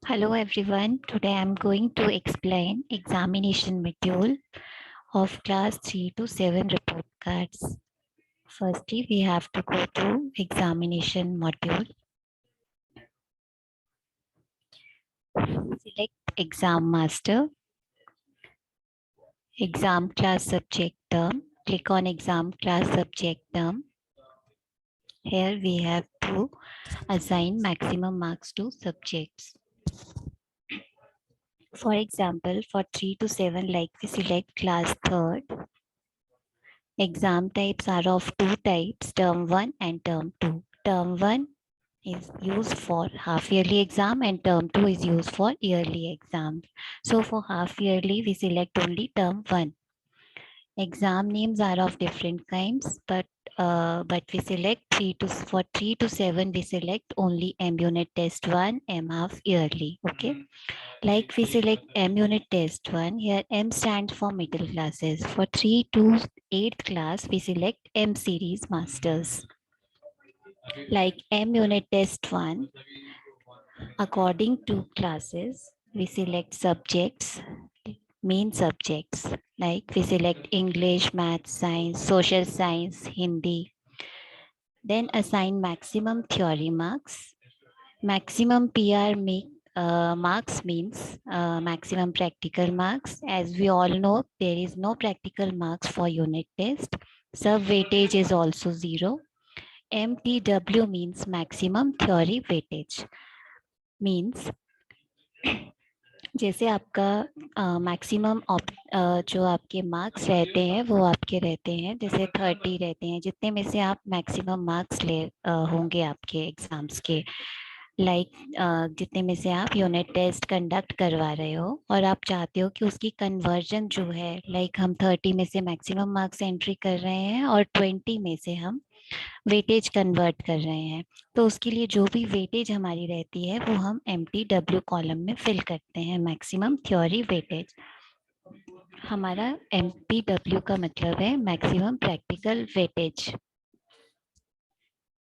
Hello everyone. Today I'm going to explain examination module of class 3 to 7 report cards. Firstly, we have to go through examination module. Select exam master, exam class subject term. Click on exam class subject term. Here we have to assign maximum marks to subjects. For example, for 3 to 7, like we select class 3rd. Exam types are of two types, term 1 and term 2. Term 1 is used for half yearly exam and term 2 is used for yearly exams. So for half yearly, we select only term 1. Exam names are of different kinds, but we select for 3 to 7, we select only M Unit Test 1, M half yearly. Okay. Like we select M Unit Test 1, here M stands for middle classes. For 3 to 8th class, we select M Series Masters. Like M Unit Test 1, according to classes, we select subjects, main subjects. Like we select English, Math, Science, Social Science, Hindi. Then assign maximum theory marks. Maximum PR marks means maximum practical marks. As we all know, there is no practical marks for unit test. Sub weightage is also 0. MTW means maximum theory weightage. Means जैसे आपका maximum जो आपके marks रहते हैं वो आपके रहते हैं जैसे 30 रहते हैं जितने में से आप मैक्सिमम मार्क्स ले होंगे आपके एग्जाम्स के लाइक जितने में से आप यूनिट टेस्ट कंडक्ट करवा रहे हो और आप चाहते हो कि उसकी कन्वर्जन जो है लाइक हम 30 में से मैक्सिमम मार्क्स एंट्री कर रहे हैं और 20 में से हम वेटेज कन्वर्ट कर रहे हैं तो उसके लिए जो भी वेटेज हमारी रहती है वो हम MTW कॉलम में फिल करते हैं मैक्सिमम थ्योरी वेटेज हमारा MPW का मतलब है मैक्सिमम प्रैक्टिकल वेटेज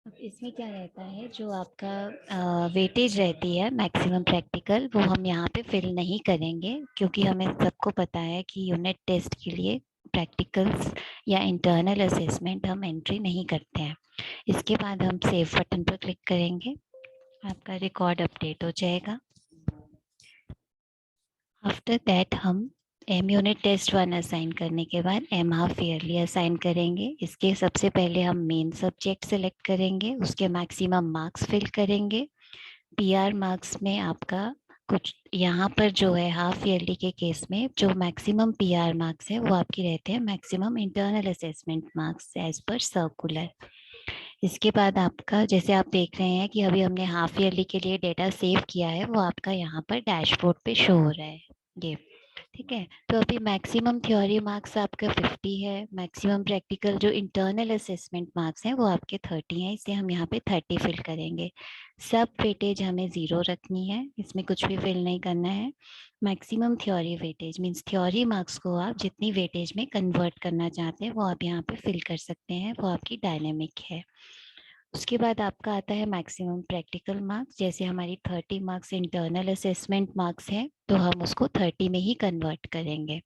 अब इसमें क्या रहता है जो आपका वेटेज रहती है मैक्सिमम प्रैक्टिकल वो हम यहाँ पे फिल नहीं करेंगे क्योंकि हमें सबको पता है कि यूनिट टेस्ट के लिए प्रैक्टिकल्स या इंटरनल असेसमेंट हम एंट्री नहीं करते हैं इसके बाद हम सेव बटन पर क्लिक करेंगे आपका रिकॉर्ड अपडेट हो जाएगा आफ्टर दैट हम एम यूनिट टेस्ट 1 असाइन करने के बाद एम हाफ ईयरली असाइन करेंगे इसके सबसे पहले हम मेन सब्जेक्ट सेलेक्ट करेंगे उसके मैक्सिमम मार्क्स फिल करेंगे PR मार्क्स में आपका कुछ यहाँ पर जो है हाफ ईयरली के केस में जो मैक्सिमम PR मार्क्स है वो आपके रहते हैं maximum internal assessment marks as per circular इसके बाद आपका जैसे आप देख रहे हैं कि अभी हमने हाफ ईयरली के लिए डेटा सेव किया है वो आपका यहाँ पर डैशबोर्ड पे शो हो रहा है ये ठीक है तो अभी मैक्सिमम थ्योरी मार्क्स आपका 50 है मैक्सिमम प्रैक्टिकल जो इंटरनल असेसमेंट मार्क्स हैं वो आपके 30 हैं इसलिए हम यहाँ पे 30 फिल करेंगे सब वेटेज हमें 0 रखनी है इसमें कुछ भी फिल नहीं करना है maximum theory weightage means theory marks को आप जितनी वेटेज में कन्वर्ट करना चाहते हैं वो आप यहाँ पे फिल कर सकते हैं वो आपकी डायनेमिक है उसके बाद आपका आता है मैक्सिमम प्रैक्टिकल मार्क्स जैसे हमारी 30 मार्क्स इंटरनल असेसमेंट मार्क्स हैं तो हम उसको 30 में ही कन्वर्ट करेंगे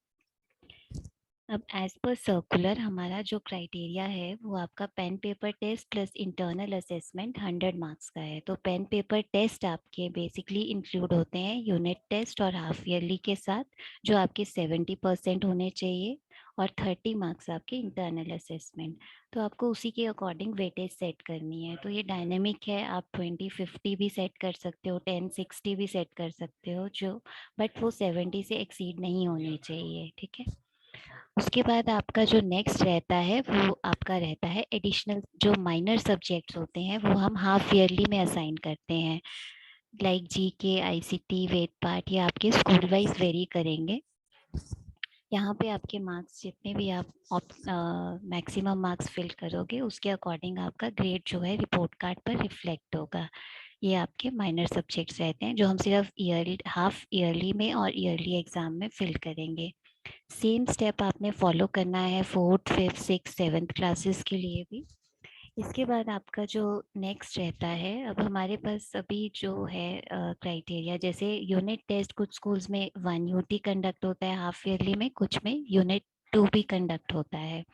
अब एज पर सर्कुलर हमारा जो क्राइटेरिया है वो आपका pen paper test plus internal assessment 100 marks का है तो पेन पेपर टेस्ट आपके बेसिकली इंक्लूड होते हैं यूनिट टेस्ट और हाफ ईयरली के साथ जो आपके 70% होने चाहिए और 30 मार्क्स आपके इंटरनल असेसमेंट तो आपको उसी के अकॉर्डिंग वेटेज सेट करनी है तो ये डायनेमिक है आप 20-50 भी सेट कर सकते हो 10-60 भी सेट कर सकते हो जो बट वो 70 से एक्सीड नहीं होनी चाहिए ठीक है उसके बाद आपका जो नेक्स्ट रहता है वो आपका रहता है एडिशनल जो माइनर सब्जेक्ट्स होते हैं वो हम हाफ ईयरली में असाइन करते हैं लाइक GK ICT वेद पार्ट ये आपके स्कूल वाइज वेरी करेंगे यहाँ पे आपके मार्क्स जितने भी आप मैक्सिमम मार्क्स फिल करोगे उसके अकॉर्डिंग आपका ग्रेड जो है रिपोर्ट कार्ड पर रिफ्लेक्ट होगा ये आपके माइनर सब्जेक्ट्स रहते हैं जो हम सिर्फ ईयरली हाफ ईयरली में और ईयरली एग्जाम में फिल करेंगे सेम स्टेप आपने फॉलो करना है 4th 5th 6th 7th classes के लिए भी इसके बाद आपका जो नेक्स्ट रहता है, अब हमारे पास अभी जो है क्राइटेरिया, जैसे यूनिट टेस्ट कुछ स्कूल्स में 1 UT कंडक्ट होता है हाफ ईयरली में, कुछ में यूनिट 2 भी कंडक्ट होता है।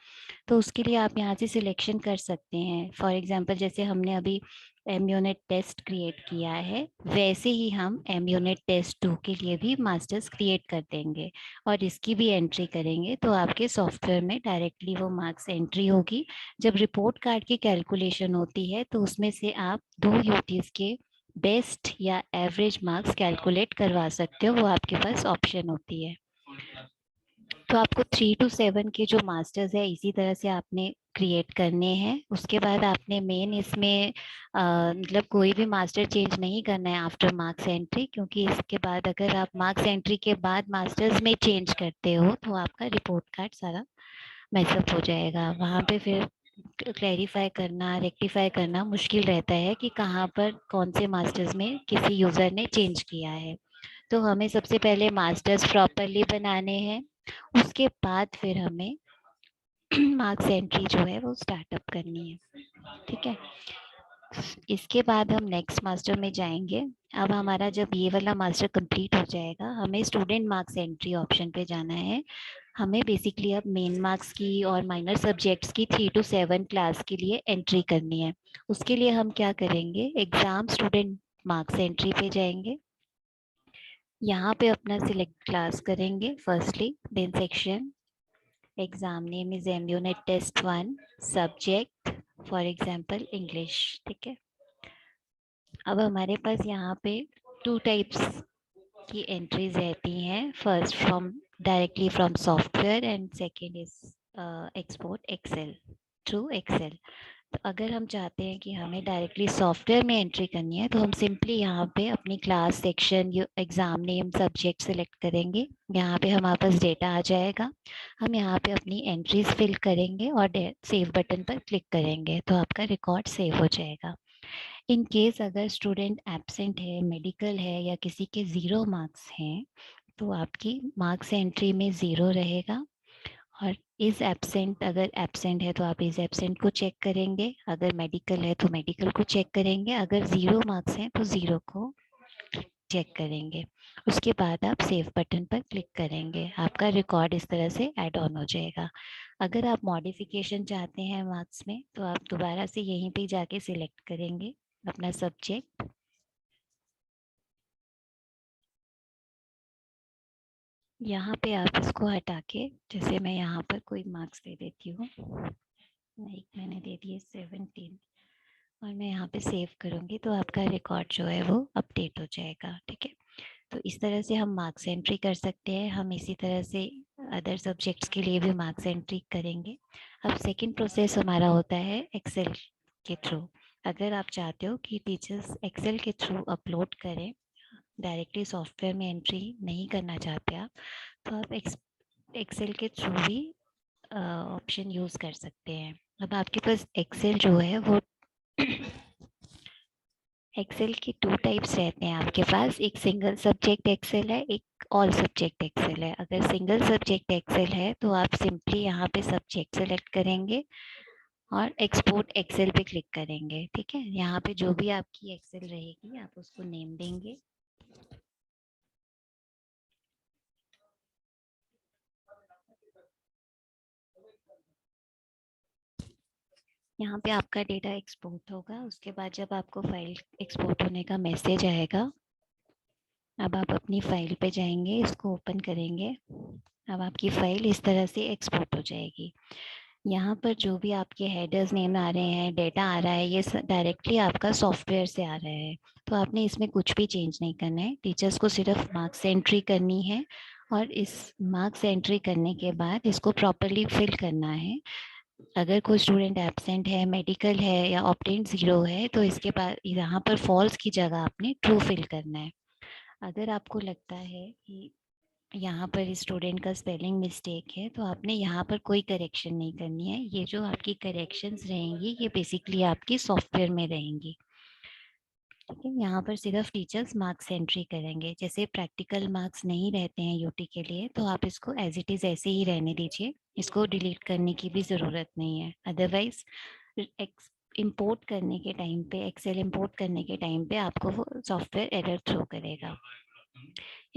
तो उसके लिए आप यहाँ से सिलेक्शन कर सकते हैं। फॉर एग्जांपल जैसे हमने अभी एम यूनिट टेस्ट क्रिएट किया है, वैसे ही हम एम यूनिट टेस्ट 2 के लिए भी मास्टर्स क्रिएट कर देंगे और इसकी भी एंट्री करेंगे, तो आपके सॉफ्टवेयर में डायरेक्टली वो मार्क्स एंट्री होगी। जब रिपोर्ट कार्ड की कैलकुलेशन होती है तो उसमें से आप 2 UTs के बेस्ट या एवरेज मार्क्स कैलकुलेट करवा सकते हो, वो आपके पास ऑप्शन होती है। तो आपको 3 to 7 के जो मास्टर्स है इसी तरह से आपने क्रिएट करने हैं। उसके बाद आपने मेन इसमें मतलब कोई भी मास्टर चेंज नहीं करना है आफ्टर मार्क्स एंट्री, क्योंकि इसके बाद अगर आप मार्क्स एंट्री के बाद मास्टर्स में चेंज करते हो तो आपका रिपोर्ट कार्ड सारा मैसअप हो जाएगा। वहाँ पे फिर क्लैरिफाई करना, रेक्टिफाई करना मुश्किल रहता है कि कहाँ पर कौन से मास्टर्स में किसी यूज़र ने चेंज किया है। तो हमें सबसे पहले मास्टर्स प्रॉपरली बनाने हैं, उसके बाद फिर हमें मार्क्स एंट्री जो है वो स्टार्टअप करनी है। ठीक है, इसके बाद हम नेक्स्ट मास्टर में जाएंगे। अब हमारा जब ये वाला मास्टर कंप्लीट हो जाएगा, हमें स्टूडेंट मार्क्स एंट्री ऑप्शन पे जाना है। हमें बेसिकली अब मेन मार्क्स की और माइनर सब्जेक्ट्स की 3 to 7 क्लास के लिए एंट्री करनी है। उसके लिए हम क्या करेंगे, एग्जाम स्टूडेंट मार्क्स एंट्री पे जाएंगे, यहाँ पे अपना सिलेक्ट क्लास करेंगे firstly, then section, exam name is um unit test 1, subject for example English. ठीक है, अब हमारे पास यहाँ पे 2 टाइप्स की एंट्रीज रहती हैं, first from directly from software and second is export Excel through Excel. तो अगर हम चाहते हैं कि हमें डायरेक्टली सॉफ्टवेयर में एंट्री करनी है तो हम सिंपली यहाँ पे अपनी class, section, exam name, subject select करेंगे। यहाँ पे हमारे पास डेटा आ जाएगा, हम यहाँ पे अपनी एंट्रीज फिल करेंगे और सेव बटन पर क्लिक करेंगे तो आपका रिकॉर्ड सेव हो जाएगा। इन केस अगर स्टूडेंट एब्सेंट है, मेडिकल है या किसी के 0 मार्क्स हैं तो आपकी मार्क्स एंट्री में 0 रहेगा। और इज एब्सेंट, अगर एब्सेंट है तो आप इज एब्सेंट को चेक करेंगे, अगर मेडिकल है तो मेडिकल को चेक करेंगे, अगर 0 मार्क्स हैं तो 0 को चेक करेंगे। उसके बाद आप सेव बटन पर क्लिक करेंगे, आपका रिकॉर्ड इस तरह से ऐड ऑन हो जाएगा। अगर आप मॉडिफिकेशन चाहते हैं मार्क्स में तो आप दोबारा से यहीं पे जाके सिलेक्ट करेंगे अपना सब्जेक्ट, यहाँ पे आप इसको हटा के, जैसे मैं यहाँ पर कोई मार्क्स दे देती हूँ, लाइक मैंने दे दिए 17 और मैं यहाँ पे सेव करूँगी तो आपका रिकॉर्ड जो है वो अपडेट हो जाएगा। ठीक है, तो इस तरह से हम मार्क्स एंट्री कर सकते हैं। हम इसी तरह से अदर सब्जेक्ट्स के लिए भी मार्क्स एंट्री करेंगे। अब सेकंड प्रोसेस हमारा होता है एक्सेल के थ्रू। अगर आप चाहते हो कि टीचर्स एक्सेल के थ्रू अपलोड करें, डायरेक्टली सॉफ्टवेयर में एंट्री नहीं करना चाहते आप, तो आप एक्सेल के थ्रू भी ऑप्शन यूज़ कर सकते हैं। अब आपके पास एक्सेल जो है वो एक्सेल की 2 टाइप्स रहते हैं आपके पास, एक सिंगल सब्जेक्ट एक्सेल है, एक ऑल सब्जेक्ट एक्सेल है। अगर सिंगल सब्जेक्ट एक्सेल है तो आप सिंपली यहाँ पे सब्जेक्ट सेलेक्ट करेंगे और एक्सपोर्ट एक्सेल पे क्लिक करेंगे। ठीक है, यहाँ पे जो भी आपकी एक्सेल रहेगी आप उसको नेम देंगे। यहाँ पे आपका डेटा एक्सपोर्ट होगा, उसके बाद जब आपको फाइल एक्सपोर्ट होने का मैसेज आएगा, अब आप अपनी फाइल पे जाएंगे, इसको ओपन करेंगे, अब आपकी फाइल इस तरह से एक्सपोर्ट हो जाएगी। यहाँ पर जो भी आपके हेडर्स नेम आ रहे हैं, डेटा आ रहा है, ये डायरेक्टली आपका सॉफ्टवेयर से आ रहा है, तो आपने इसमें कुछ भी चेंज नहीं करना है। टीचर्स को सिर्फ मार्क्स एंट्री करनी है और इस मार्क्स एंट्री करने के बाद इसको प्रॉपरली फिल करना है। अगर कोई स्टूडेंट एब्सेंट है, मेडिकल है या ऑब्टेन्ड 0 है तो इसके बाद यहाँ पर फॉल्स की जगह आपने ट्रू फिल करना है। अगर आपको लगता है कि यहाँ पर स्टूडेंट का स्पेलिंग मिस्टेक है तो आपने यहाँ पर कोई करेक्शन नहीं करनी है। ये जो आपकी करेक्शंस रहेंगी ये बेसिकली आपकी सॉफ्टवेयर में रहेंगी। ठीक है, यहाँ पर सिर्फ टीचर्स मार्क्स एंट्री करेंगे। जैसे प्रैक्टिकल मार्क्स नहीं रहते हैं यूटी के लिए तो आप इसको एज इट इज़ ऐसे ही रहने दीजिए, इसको डिलीट करने की भी ज़रूरत नहीं है। अदरवाइज इंपोर्ट करने के टाइम पे, एक्सेल इंपोर्ट करने के टाइम पे आपको वो सॉफ्टवेयर एरर थ्रो करेगा।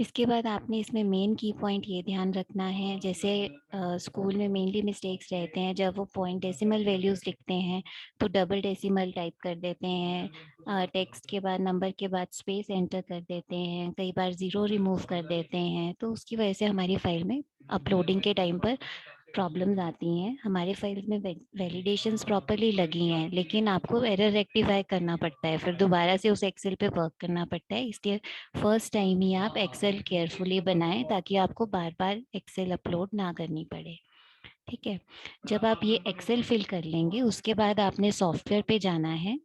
इसके बाद आपने इसमें मेन की पॉइंट ये ध्यान रखना है, जैसे स्कूल में मेनली मिस्टेक्स रहते हैं जब वो पॉइंट डेसिमल वैल्यूज़ लिखते हैं तो डबल डेसिमल टाइप कर देते हैं, टेक्स्ट के बाद नंबर के बाद स्पेस एंटर कर देते हैं, कई बार ज़ीरो रिमूव कर देते हैं, तो उसकी वजह से हमारी फाइल में अपलोडिंग के टाइम पर प्रॉब्लम्स आती हैं। हमारे फाइल्स में वैलिडेशंस प्रॉपरली लगी हैं, लेकिन आपको एरर रेक्टिफाई करना पड़ता है, फिर दोबारा से उस एक्सेल पे वर्क करना पड़ता है। इसलिए फर्स्ट टाइम ही आप एक्सेल केयरफुली बनाएं ताकि आपको बार बार एक्सेल अपलोड ना करनी पड़े। ठीक है, जब आप ये एक्सेल फिल कर लेंगे उसके बाद आपने सॉफ्टवेयर पे जाना है।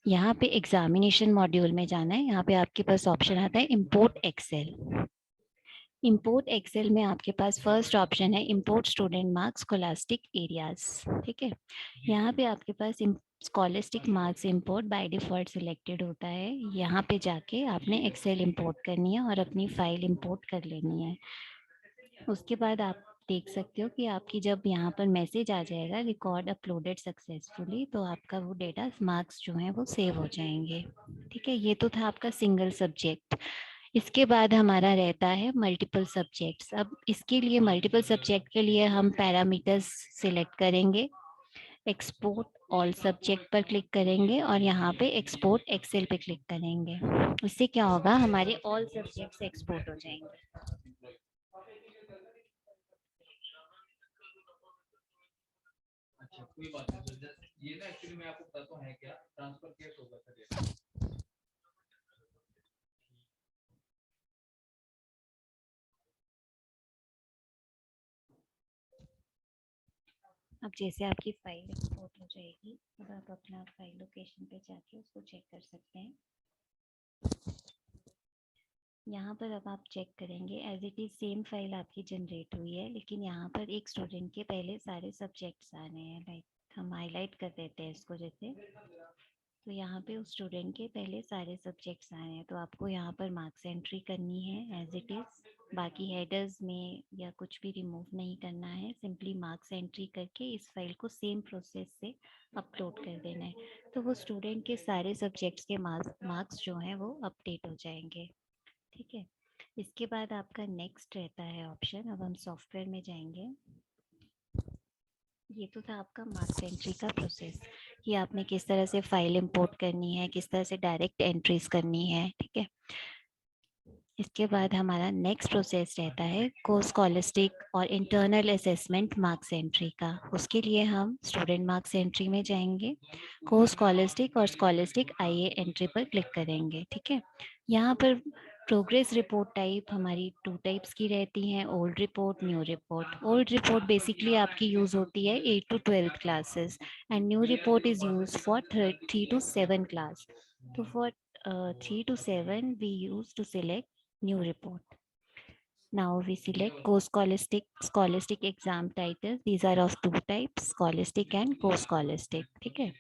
यहाँ पे एग्जामिनेशन मॉड्यूल में जाना है। यहाँ पे आपके पास ऑप्शन आता है इम्पोर्ट एक्सेल। इंपोर्ट एक्सेल में आपके पास फर्स्ट ऑप्शन है import student marks scholastic areas. ठीक है, यहाँ पे आपके पास scholastic marks import by default selected होता है। यहाँ पे जाके आपने एक्सेल इंपोर्ट करनी है और अपनी फाइल इंपोर्ट कर लेनी है। उसके बाद आप देख सकते हो कि आपकी जब यहाँ पर मैसेज आ जाएगा रिकॉर्ड अपलोडेड सक्सेसफुली, तो आपका वो डेटा मार्क्स जो हैं वो सेव हो जाएंगे। ठीक है, ये तो था आपका सिंगल सब्जेक्ट। इसके बाद हमारा रहता है मल्टीपल सब्जेक्ट्स। अब इसके लिए मल्टीपल सब्जेक्ट के लिए हम पैरामीटर्स सिलेक्ट करेंगे, एक्सपोर्ट ऑल सब्जेक्ट पर क्लिक करेंगे और यहाँ पे एक्सपोर्ट एक्सेल पे क्लिक करेंगे। इससे क्या होगा, हमारे ऑल सब्जेक्ट्स एक्सपोर्ट हो जाएंगे। अच्छा कोई बात नहीं, तो ये ना एक्चुअली मैं आपको बताता हूँ है क्या, ट्रांसफर केस होगा सर ये। अब जैसे आपकी फाइल एक्सपोर्ट हो जाएगी, अब आप अपना फाइल लोकेशन पे जाके उसको चेक कर सकते हैं। यहाँ पर अब आप चेक करेंगे as it is same file आपकी जनरेट हुई है, लेकिन यहाँ पर एक स्टूडेंट के पहले सारे सब्जेक्ट्स आ रहे हैं। लाइक हम हाईलाइट कर देते हैं इसको, जैसे तो यहाँ पे उस स्टूडेंट के पहले सारे सब्जेक्ट्स आए हैं, तो आपको यहाँ पर मार्क्स एंट्री करनी है एज इट इज़। बाकी हेडर्स में या कुछ भी रिमूव नहीं करना है, सिंपली मार्क्स एंट्री करके इस फाइल को सेम प्रोसेस से अपलोड कर देना है। तो वो स्टूडेंट के सारे सब्जेक्ट्स के मार्क्स जो हैं वो अपडेट हो जाएंगे। ठीक है, इसके बाद आपका नेक्स्ट रहता है ऑप्शन। अब हम सॉफ्टवेयर में जाएंगे। ये तो था आपका मार्क्स एंट्री का प्रोसेस कि आपने किस तरह से फाइल इंपोर्ट करनी है, किस तरह से डायरेक्ट एंट्रीज करनी है। ठीक है, इसके बाद हमारा नेक्स्ट प्रोसेस रहता है को स्कॉलस्टिक और इंटरनल असेसमेंट मार्क्स एंट्री का। उसके लिए हम स्टूडेंट मार्क्स एंट्री में जाएंगे, को स्कॉलस्टिक और स्कॉलस्टिक आईए एंट्री पर क्लिक करेंगे। ठीक है, यहाँ पर प्रोग्रेस रिपोर्ट टाइप हमारी 2 टाइप्स की रहती हैं, old report, new report. Old report basically आपकी यूज़ होती है 8 to 12 classes and new report is use for 3 to 7 class. तो for 3 to 7 we use to select new report. Now we select co-scholastic, scholastic exam titles. These are of 2 types, scholastic and co-scholastic. ठीक है,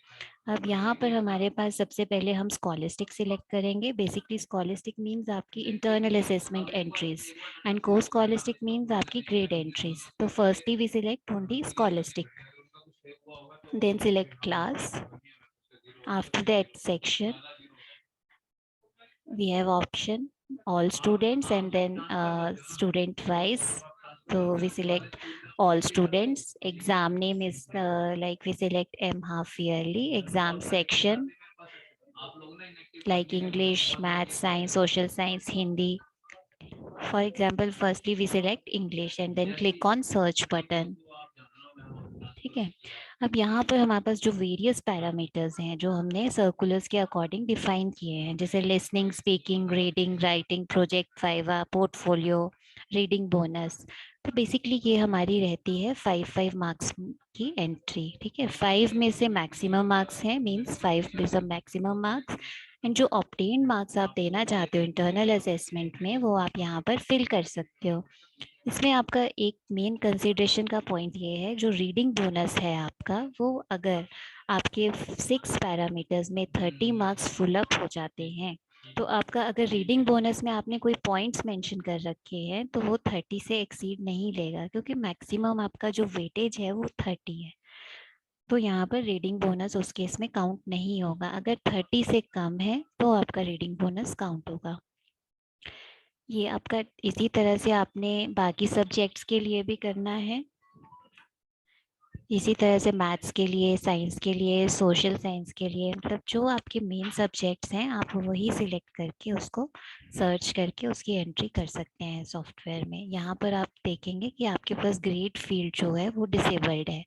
अब यहाँ पर हमारे पास सबसे पहले हम scholastic सिलेक्ट करेंगे। बेसिकली scholastic मीन्स आपकी internal assessment entries and co-scholastic means आपकी ग्रेड एंट्रीज। तो firstly we select only scholastic, then select class. After that section we have option all students and then student wise, so we select all students. Exam name is like we select M half yearly. Exam section like English, math, science, social science, Hindi. For example, firstly we select English and then click on search button. ठीक है, अब यहाँ पर हमारे पास जो various parameters हैं जो हमने सर्कुलर्स के अकॉर्डिंग डिफाइन किए हैं, जैसे listening, speaking, reading, writing, project viva, portfolio, reading bonus. तो बेसिकली ये हमारी रहती है 5 मार्क्स की एंट्री। ठीक है, 5 में से मैक्सिमम मार्क्स हैं, means 5 is maximum marks. And जो ऑब्टेन मार्क्स आप देना चाहते हो इंटरनल असेसमेंट में वो आप यहाँ पर फिल कर सकते हो। इसमें आपका एक मेन कंसिडरेशन का पॉइंट ये है, जो रीडिंग बोनस है आपका, वो अगर आपके 6 पैरामीटर्स में 30 मार्क्स फुल अप हो जाते हैं, तो आपका अगर रीडिंग बोनस में आपने कोई पॉइंट्स मेंशन कर रखे हैं तो वो 30 से एक्सीड नहीं लेगा, क्योंकि मैक्सिमम आपका जो वेटेज है वो 30 है। तो यहाँ पर रीडिंग बोनस उस केस में काउंट नहीं होगा। अगर 30 से कम है तो आपका रीडिंग बोनस काउंट होगा। ये आपका इसी तरह से आपने बाकी सब्जेक्ट्स के लिए भी करना है। इसी तरह से मैथ्स के लिए, साइंस के लिए, सोशल साइंस के लिए, मतलब जो आपके मेन सब्जेक्ट्स हैं आप वही सिलेक्ट करके उसको सर्च करके उसकी एंट्री कर सकते हैं सॉफ्टवेयर में। यहाँ पर आप देखेंगे कि आपके पास ग्रेड फील्ड जो है वो डिसेबल्ड है।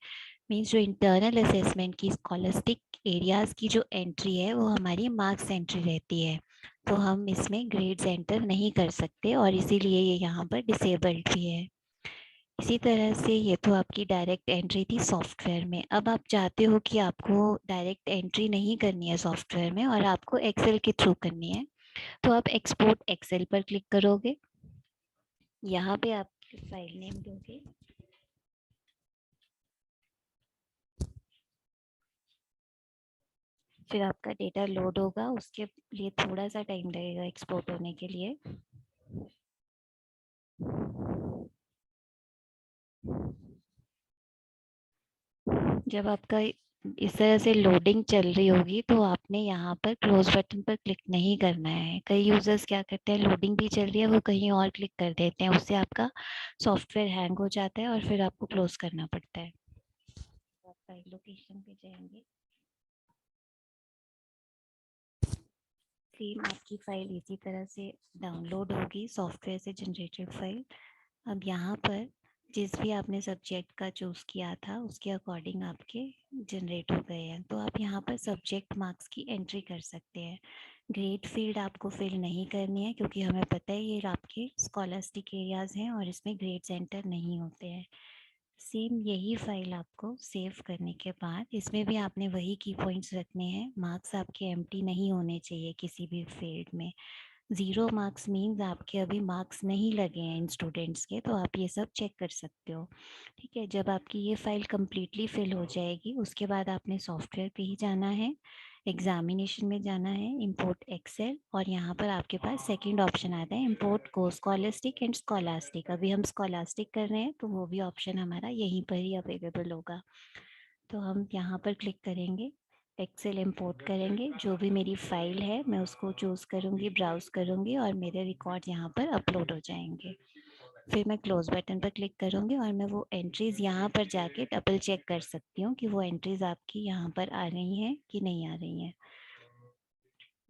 मीन्स जो इंटरनल असेसमेंट की स्कॉलस्टिक एरियाज़ की जो एंट्री है वो हमारी मार्क्स एंट्री रहती है, तो हम इसमें ग्रेड्स एंटर नहीं कर सकते और इसीलिए ये यहाँ पर डिसेबल्ड भी है। इसी तरह से ये तो आपकी डायरेक्ट एंट्री थी सॉफ्टवेयर में। अब आप चाहते हो कि आपको डायरेक्ट एंट्री नहीं करनी है सॉफ्टवेयर में और आपको एक्सेल के थ्रू करनी है, तो आप एक्सपोर्ट एक्सेल पर क्लिक करोगे। यहाँ पे आप फाइल नेम दोगे, फिर आपका डेटा लोड होगा, उसके लिए थोड़ा सा टाइम लगेगा एक्सपोर्ट होने के लिए। जब आपका इस तरह से लोडिंग चल रही होगी तो आपने यहाँ पर क्लोज बटन पर क्लिक नहीं करना है। कई यूजर्स क्या करते हैं, लोडिंग भी चल रही है वो कहीं और क्लिक कर देते हैं, उससे आपका सॉफ्टवेयर हैंग हो जाता है और फिर आपको क्लोज करना पड़ता है। आप फाइल लोकेशन पे जाएंगे, सेम आपकी फाइल इसी तरह से डाउनलोड होगी सॉफ्टवेयर से जनरेटेड फाइल। अब यहाँ पर जिस भी आपने सब्जेक्ट का चूज़ किया था उसके अकॉर्डिंग आपके जनरेट हो गए हैं, तो आप यहाँ पर सब्जेक्ट मार्क्स की एंट्री कर सकते हैं। ग्रेड फील्ड आपको फिल नहीं करनी है क्योंकि हमें पता है ये आपके स्कॉलस्टिक एरियाज़ हैं और इसमें ग्रेड्स एंटर नहीं होते हैं। सेम यही फाइल आपको सेव करने के बाद इसमें भी आपने वही की पॉइंट्स रखने हैं। मार्क्स आपके एम्प्टी नहीं होने चाहिए किसी भी फील्ड में। 0 मार्क्स मीन्स आपके अभी मार्क्स नहीं लगे हैं इन स्टूडेंट्स के, तो आप ये सब चेक कर सकते हो। ठीक है, जब आपकी ये फाइल कम्प्लीटली फिल हो जाएगी उसके बाद आपने सॉफ्टवेयर पे ही जाना है, एग्जामिनेशन में जाना है, इंपोर्ट एक्सेल, और यहाँ पर आपके पास सेकंड ऑप्शन आता है इंपोर्ट को स्कॉलस्टिक एंड स्कॉलास्टिक। अभी हम स्कॉलास्टिक कर रहे हैं तो वो भी ऑप्शन हमारा यहीं पर ही अवेलेबल होगा। तो हम यहाँ पर क्लिक करेंगे, एक्सेल इंपोर्ट करेंगे, जो भी मेरी फाइल है मैं उसको चूज़ करूँगी, ब्राउज़ करूँगी और मेरे रिकॉर्ड यहाँ पर अपलोड हो जाएंगे। फिर मैं क्लोज बटन पर क्लिक करूँगी और मैं वो एंट्रीज़ यहाँ पर जाके डबल चेक कर सकती हूँ कि वो एंट्रीज़ आपकी यहाँ पर आ रही हैं कि नहीं आ रही हैं।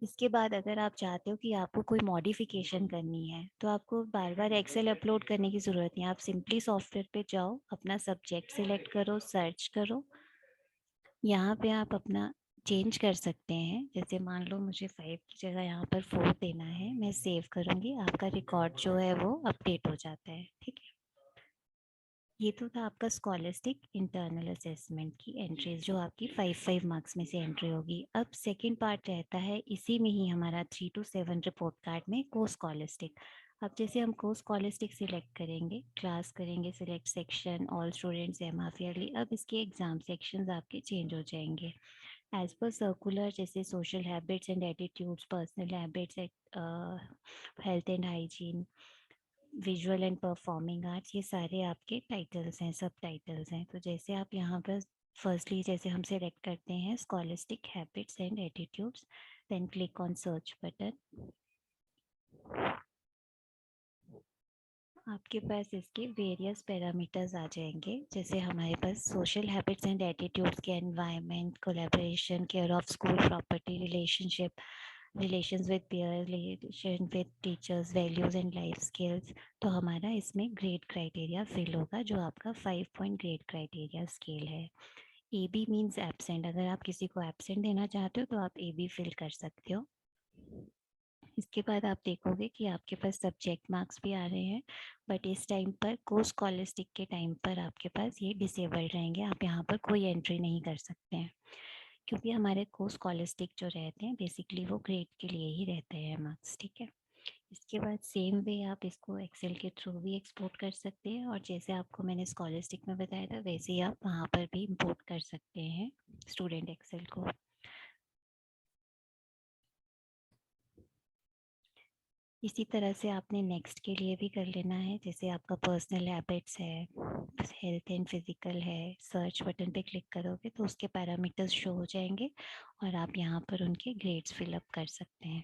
इसके बाद अगर आप चाहते हो कि आपको कोई मॉडिफिकेशन करनी है तो आपको बार बार एक्सेल अपलोड करने की ज़रूरत नहीं है। आप सिंपली सॉफ्टवेयर पे जाओ, अपना सब्जेक्ट सिलेक्ट करो, सर्च करो, यहाँ पे आप अपना चेंज कर सकते हैं। जैसे मान लो मुझे 5 की जगह यहाँ पर 4 देना है, मैं सेव करूँगी, आपका रिकॉर्ड जो है वो अपडेट हो जाता है। ठीक है, ये तो था आपका स्कॉलस्टिक इंटरनल असेसमेंट की एंट्रीज जो आपकी 5 मार्क्स में से एंट्री होगी। अब सेकंड पार्ट रहता है इसी में ही हमारा 3 to 7 रिपोर्ट कार्ड में को स्कॉलस्टिक। अब जैसे हम को स्कॉलस्टिक सिलेक्ट करेंगे, क्लास करेंगे select, section, all students, um half yearly, अब इसके एग्जाम सेक्शंस आपके चेंज हो जाएंगे एज पर सर्कुलर। जैसे social habits and attitudes, personal habits, health and hygiene, visual and performing arts, ये सारे आपके टाइटल्स हैं, सब टाइटल्स हैं। तो जैसे आप यहाँ पर फर्स्टली जैसे हम सेलेक्ट करते हैं scholastic habits and attitudes, then click on search button, आपके पास इसके वेरियस पैरामीटर्स आ जाएंगे। जैसे हमारे पास सोशल हैबिट्स एंड एटीट्यूड्स के environment, collaboration, care of school property, relationship, relations with peer, relation with teachers, values and life skills. तो हमारा इसमें ग्रेड क्राइटेरिया फिल होगा जो आपका 5 पॉइंट ग्रेड क्राइटेरिया स्केल है। ए बी मीन्स एब्सेंट, अगर आप किसी को एब्सेंट देना चाहते हो तो आप ए बी फिल कर सकते हो। इसके बाद आप देखोगे कि आपके पास सब्जेक्ट मार्क्स भी आ रहे हैं, बट इस टाइम पर को स्कॉलस्टिक के टाइम पर आपके पास ये डिसेबल्ड रहेंगे, आप यहाँ पर कोई एंट्री नहीं कर सकते हैं क्योंकि हमारे को स्कॉलस्टिक जो रहते हैं बेसिकली वो ग्रेड के लिए ही रहते हैं मार्क्स। ठीक है, इसके बाद सेम वे आप इसको एक्सेल के थ्रू भी एक्सपोर्ट कर सकते हैं और जैसे आपको मैंने स्कॉलस्टिक में बताया था वैसे ही आप वहाँ पर भी इंपोर्ट कर सकते हैं स्टूडेंट एक्सेल को। इसी तरह से आपने नेक्स्ट के लिए भी कर लेना है। जैसे आपका पर्सनल हैबिट्स है, हेल्थ एंड फिजिकल है, सर्च बटन पे क्लिक करोगे तो उसके पैरामीटर्स शो हो जाएंगे और आप यहाँ पर उनके ग्रेड्स फिलअप कर सकते हैं।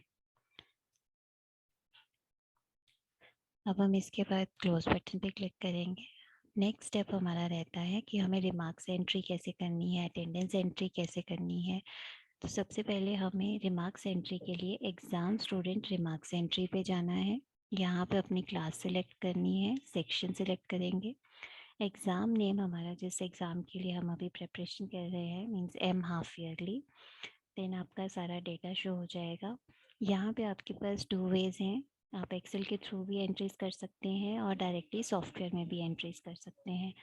अब हम इसके बाद क्लोज बटन पे क्लिक करेंगे। नेक्स्ट स्टेप हमारा रहता है कि हमें रिमार्क्स एंट्री कैसे करनी है, अटेंडेंस एंट्री कैसे करनी है। तो सबसे पहले हमें रिमार्क्स एंट्री के लिए एग्ज़ाम स्टूडेंट रिमार्क्स एंट्री पे जाना है। यहाँ पे अपनी क्लास सेलेक्ट करनी है, सेक्शन सेलेक्ट करेंगे। एग्ज़ाम नेम हमारा जिस एग्ज़ाम के लिए हम अभी प्रिपरेशन कर रहे हैं means um half yearly, then आपका सारा डेटा शो हो जाएगा। यहाँ पे आपके पास 2 वेज़ हैं। आप एक्सेल के थ्रू भी एंट्रीज कर सकते हैं और डायरेक्टली सॉफ्टवेयर में भी एंट्रीज कर सकते हैं।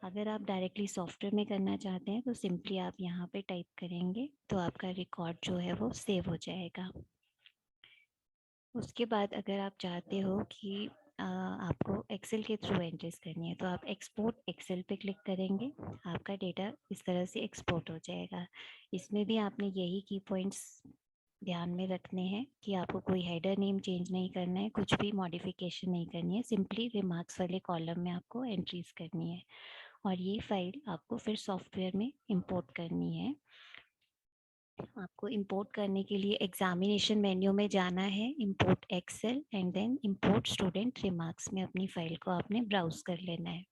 अगर आप डायरेक्टली सॉफ्टवेयर में करना चाहते हैं तो सिंपली आप यहाँ पे टाइप करेंगे तो आपका रिकॉर्ड जो है वो सेव हो जाएगा। उसके बाद अगर आप चाहते हो कि आपको एक्सेल के थ्रू एंट्रीज करनी है तो आप एक्सपोर्ट एक्सेल पे क्लिक करेंगे। आपका डेटा इस तरह से एक्सपोर्ट हो जाएगा। इसमें भी आपने यही की पॉइंट्स ध्यान में रखने हैं कि आपको कोई हेडर नेम चेंज नहीं करना है, कुछ भी मॉडिफिकेशन नहीं करनी है, सिंपली रिमार्क्स वाले कॉलम में आपको एंट्रीज करनी है और ये फाइल आपको फिर सॉफ्टवेयर में इंपोर्ट करनी है। आपको इंपोर्ट करने के लिए एग्जामिनेशन मेन्यू में जाना है, import Excel and then import student remarks में अपनी फाइल को आपने ब्राउज कर लेना है।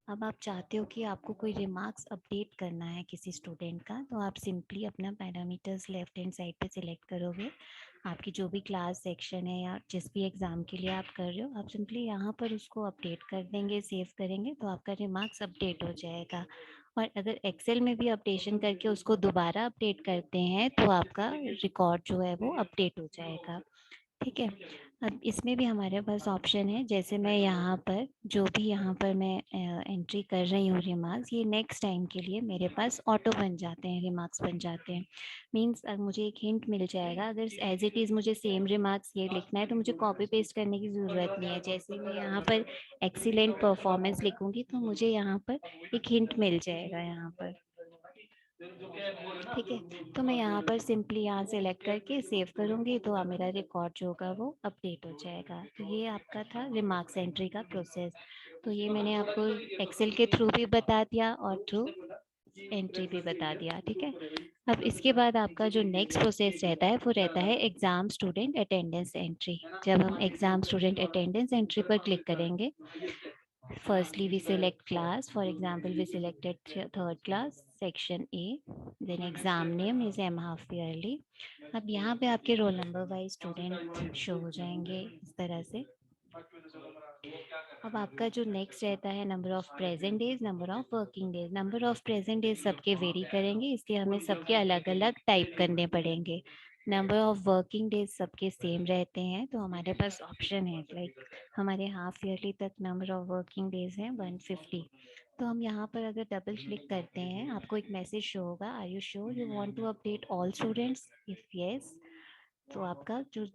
अब आप चाहते हो कि आपको कोई रिमार्क्स अपडेट करना है किसी स्टूडेंट का तो आप सिंपली अपना पैरामीटर्स लेफ्ट हैंड साइड पे सिलेक्ट करोगे। आपकी जो भी क्लास सेक्शन है या जिस भी एग्ज़ाम के लिए आप कर रहे हो आप सिंपली यहाँ पर उसको अपडेट कर देंगे, सेव करेंगे तो आपका रिमार्क्स अपडेट हो जाएगा। और अगर एक्सेल में भी अपडेशन करके उसको दोबारा अपडेट करते हैं तो आपका रिकॉर्ड जो है वो अपडेट हो जाएगा। ठीक है। अब इसमें भी हमारे पास ऑप्शन है, जैसे मैं यहाँ पर जो भी यहाँ पर मैं एंट्री कर रही हूँ रिमार्क्स, ये नेक्स्ट टाइम के लिए मेरे पास ऑटो बन जाते हैं, रिमार्क्स बन जाते हैं। मींस मुझे एक हिंट मिल जाएगा, अगर एज इट इज़ मुझे सेम रिमार्क्स ये लिखना है तो मुझे कॉपी पेस्ट करने की ज़रूरत नहीं है। जैसे मैं यहाँ पर एक्सीलेंट परफॉर्मेंस लिखूँगी तो मुझे यहाँ पर एक हिंट मिल जाएगा यहाँ पर। ठीक है, तो मैं यहाँ पर सिंपली यहाँ सेलेक्ट करके सेव करूँगी तो मेरा रिकॉर्ड जो होगा वो अपडेट हो जाएगा। तो ये आपका था रिमार्क्स एंट्री का प्रोसेस। तो ये मैंने आपको एक्सेल के थ्रू भी बता दिया और थ्रू एंट्री भी बता दिया। ठीक है, अब इसके बाद आपका जो नेक्स्ट प्रोसेस रहता है वो रहता है एग्जाम स्टूडेंट अटेंडेंस एंट्री। जब हम एग्जाम स्टूडेंट अटेंडेंस एंट्री पर क्लिक करेंगे, firstly we select class, for example we selected third class section A, then exam name is M half yearly। अब यहाँ पे आपके roll number wise student show हो जाएंगे इस तरह से। अब आपका जो नेक्स्ट रहता है number of present days, number of working days. Number of present days सबके वेरी करेंगे इसलिए हमें सबके अलग अलग टाइप करने पड़ेंगे। नंबर ऑफ वर्किंग डेज सबके सेम रहते हैं तो हमारे पास ऑप्शन है, लाइक हमारे हाफ ईयरली तक नंबर ऑफ वर्किंग डेज है 150। तो हम यहाँ पर अगर डबल क्लिक करते हैं आपको एक मैसेज शो होगा, are you sure you want to update all students, if yes तो आपका जो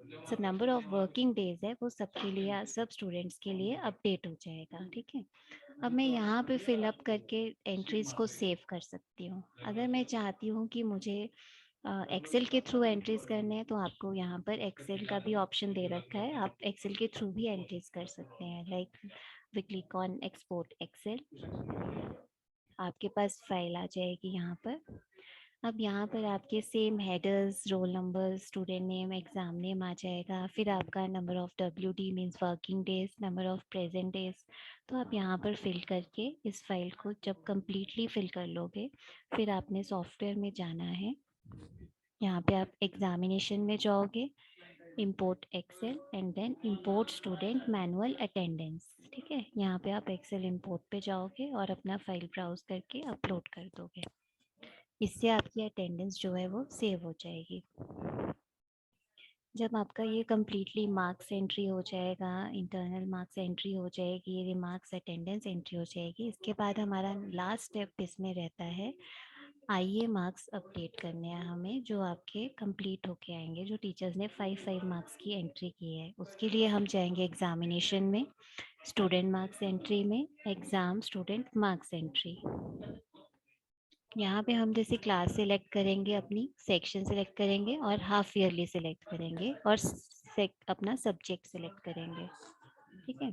नंबर ऑफ वर्किंग डेज है वो सबके लिए, सब स्टूडेंट्स के लिए अपडेट हो जाएगा। ठीक है, अब मैं यहाँ पे फिलअप करके एंट्रीज को सेव कर सकती हूँ। अगर मैं चाहती हूँ कि मुझे एक्सेल के थ्रू एंट्रीज करने हैं तो आपको यहाँ पर एक्सेल का भी ऑप्शन दे रखा है, आप एक्सेल के थ्रू भी एंट्रीज कर सकते हैं। Like we click on export Excel, आपके पास फाइल आ जाएगी यहाँ पर। अब यहाँ पर आपके same headers, roll number, student name, exam name आ जाएगा। फिर आपका number of WD means working days, number of present days. तो आप यहाँ पर फिल करके इस फाइल को जब कम्प्लीटली फिल कर लोगे फिर आपने सॉफ्टवेयर में जाना है। यहाँ पे आप एग्जामिनेशन में जाओगे, import Excel and then import student manual attendance. ठीक है, यहाँ पे आप एक्सेल इंपोर्ट पे जाओगे और अपना फाइल ब्राउज करके अपलोड कर दोगे। इससे आपकी अटेंडेंस जो है वो सेव हो जाएगी। जब आपका ये कम्प्लीटली मार्क्स एंट्री हो जाएगा, इंटरनल मार्क्स एंट्री हो जाएगी, रिमार्क्स अटेंडेंस एंट्री हो जाएगी, इसके बाद हमारा लास्ट स्टेप इसमें रहता है आईए मार्क्स अपडेट करने हैं हमें, जो आपके कंप्लीट होके आएंगे, जो टीचर्स ने 5 मार्क्स की एंट्री की है। उसके लिए हम जाएंगे एग्जामिनेशन में, स्टूडेंट मार्क्स एंट्री में, एग्जाम स्टूडेंट मार्क्स एंट्री। यहाँ पे हम जैसे क्लास सिलेक्ट करेंगे, अपनी सेक्शन सिलेक्ट करेंगे और हाफ ईयरली सिलेक्ट करेंगे और अपना सब्जेक्ट सिलेक्ट करेंगे। ठीक है,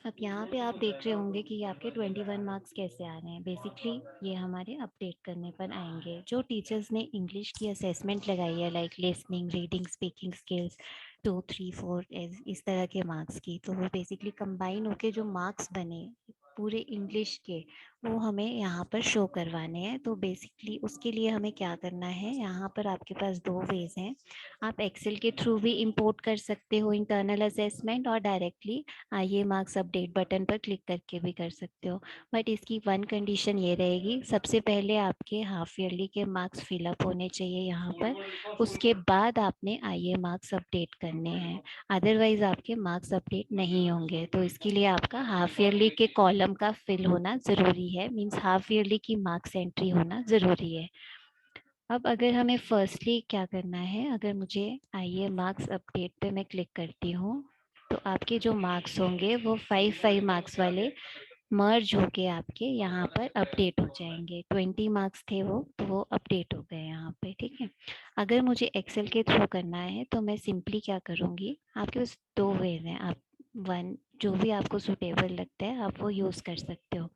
अब यहाँ पे आप देख रहे होंगे कि आपके 21 मार्क्स कैसे आ रहे हैं। बेसिकली ये हमारे अपडेट करने पर आएंगे। जो टीचर्स ने इंग्लिश की असेसमेंट लगाई है like listening, reading, speaking skills 2, 3, 4 इस तरह के मार्क्स की, तो वो बेसिकली कंबाइन होके जो मार्क्स बने पूरे इंग्लिश के, वो हमें यहाँ पर शो करवाने हैं। तो बेसिकली उसके लिए हमें क्या करना है, यहाँ पर आपके पास दो वेज हैं। आप एक्सेल के थ्रू भी इंपोर्ट कर सकते हो इंटरनल असेसमेंट, और डायरेक्टली ये मार्क्स अपडेट बटन पर क्लिक करके भी कर सकते हो। बट इसकी वन कंडीशन ये रहेगी, सबसे पहले आपके हाफ ईयरली के मार्क्स फिलअप होने चाहिए यहाँ पर, उसके बाद आपने आईए मार्क्स अपडेट करने हैं, अदरवाइज आपके मार्क्स अपडेट नहीं होंगे। तो इसके लिए आपका हाफ ईयरली के कॉलम का फिल होना ज़रूरी है, मीन्स हाफ ईयरली की मार्क्स एंट्री होना ज़रूरी है। अब अगर हमें फर्स्टली क्या करना है, अगर मुझे आईए मार्क्स अपडेट पे मैं क्लिक करती हूँ, तो आपके जो मार्क्स होंगे वो 5 मार्क्स वाले मर्ज होके आपके यहाँ पर अपडेट हो जाएंगे। 20 मार्क्स थे वो अपडेट हो गए यहाँ पे। ठीक है, अगर मुझे एक्सेल के थ्रू करना है तो मैं सिंपली क्या करूँगी, आपके पास दो वेज हैं, आप वन जो भी आपको सुटेबल लगता है आप वो यूज़ कर सकते हो।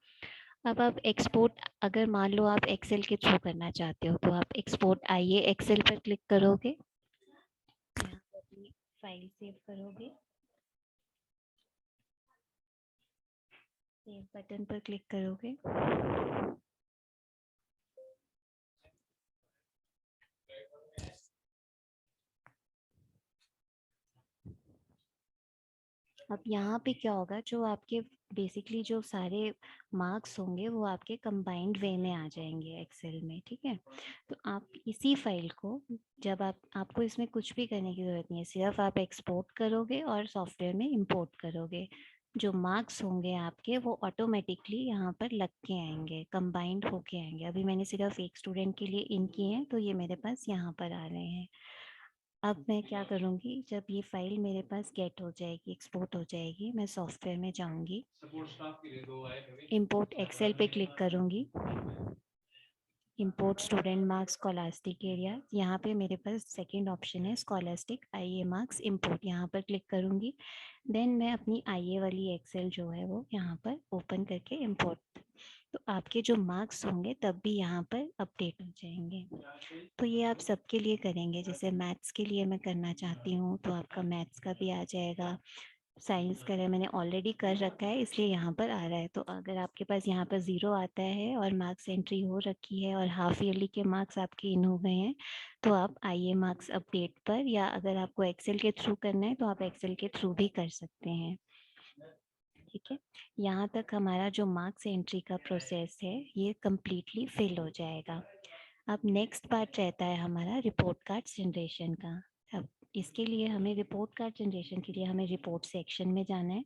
अब आप एक्सपोर्ट, अगर मान लो आप एक्सेल के थ्रू करना चाहते हो, तो आप एक्सपोर्ट आइए एक्सेल पर क्लिक करोगे, यहाँ पर अपनी फाइल सेव करोगे, सेव बटन पर क्लिक करोगे। अब यहाँ पे क्या होगा, जो आपके बेसिकली जो सारे मार्क्स होंगे वो आपके कंबाइंड वे में आ जाएंगे एक्सेल में। ठीक है, तो आप इसी फाइल को, जब आपको इसमें कुछ भी करने की ज़रूरत नहीं है, सिर्फ आप एक्सपोर्ट करोगे और सॉफ्टवेयर में इंपोर्ट करोगे। जो मार्क्स होंगे आपके वो ऑटोमेटिकली यहाँ पर लग के आएंगे, कंबाइंड होके आएंगे। अभी मैंने सिर्फ एक स्टूडेंट के लिए इन किए हैं, तो ये मेरे पास यहाँ पर आ रहे हैं। अब मैं क्या करूँगी, जब ये फाइल मेरे पास गेट हो जाएगी, एक्सपोर्ट हो जाएगी, मैं सॉफ्टवेयर में जाऊँगी, इंपोर्ट एक्सेल पे क्लिक करूँगी, import student marks scholastic area, यहाँ पे मेरे पास सेकंड ऑप्शन है स्कॉलास्टिक आईए मार्क्स इंपोर्ट, यहाँ पर क्लिक करूँगी। देन मैं अपनी आईए वाली एक्सेल जो है वो यहाँ पर ओपन करके इंपोर्ट, तो आपके जो मार्क्स होंगे तब भी यहाँ पर अपडेट हो जाएंगे। तो ये आप सबके लिए करेंगे, जैसे मैथ्स के लिए मैं करना चाहती हूँ तो आपका मैथ्स का भी आ जाएगा। साइंस का है, मैंने ऑलरेडी कर रखा है इसलिए यहाँ पर आ रहा है। तो अगर आपके पास यहाँ पर 0 आता है और मार्क्स एंट्री हो रखी है और हाफ ईयरली के मार्क्स आपके इन हो गए हैं, तो आप आईए मार्क्स अपडेट पर, या अगर आपको एक्सेल के थ्रू करना है तो आप एक्सेल के थ्रू भी कर सकते हैं। ठीक है, यहाँ तक हमारा जो मार्क्स एंट्री का प्रोसेस है ये कम्प्लीटली फिल हो जाएगा। अब नेक्स्ट पार्ट रहता है हमारा रिपोर्ट कार्ड जनरेशन का। अब इसके लिए हमें रिपोर्ट कार्ड जनरेशन के लिए हमें रिपोर्ट सेक्शन में जाना है।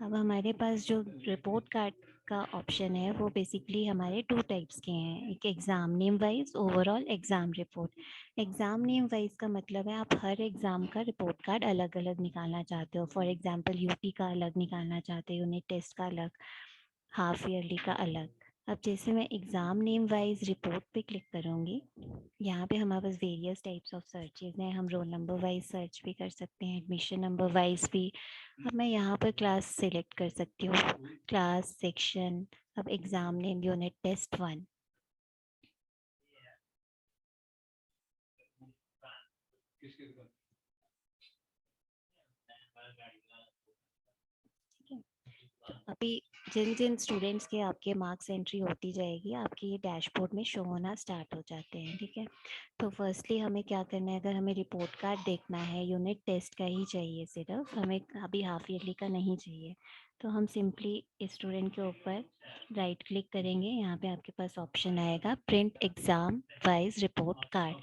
अब हमारे पास जो रिपोर्ट कार्ड का ऑप्शन है वो बेसिकली हमारे टू टाइप्स के हैं, एक exam name wise, overall exam report. Exam name wise का मतलब है आप हर एग्ज़ाम का रिपोर्ट कार्ड अलग अलग निकालना चाहते हो। फॉर एग्जांपल यूपी का अलग निकालना चाहते हो, यूनिट टेस्ट का अलग, हाफ ईयरली का अलग। अब जैसे मैं एग्ज़ाम नेम वाइज रिपोर्ट पे क्लिक करूँगी, यहाँ पे हमारे पास वेरियस टाइप्स ऑफ सर्चेज हैं, हम रोल नंबर वाइज सर्च भी कर सकते हैं, एडमिशन नंबर वाइज भी। अब मैं यहाँ पर क्लास सेलेक्ट कर सकती हूँ, क्लास, सेक्शन, अब एग्ज़ाम नेम यूनिट टेस्ट 1। अभी जिन जिन स्टूडेंट्स के आपके मार्क्स एंट्री होती जाएगी, आपके ये डैशबोर्ड में शो होना स्टार्ट हो जाते हैं। ठीक है, तो फर्स्टली हमें क्या करना है, अगर हमें रिपोर्ट कार्ड देखना है यूनिट टेस्ट का ही चाहिए, सिर्फ हमें अभी हाफ ईयरली का नहीं चाहिए, तो हम सिंपली स्टूडेंट के ऊपर राइट क्लिक करेंगे, यहाँ पे आपके पास ऑप्शन आएगा print exam wise report card.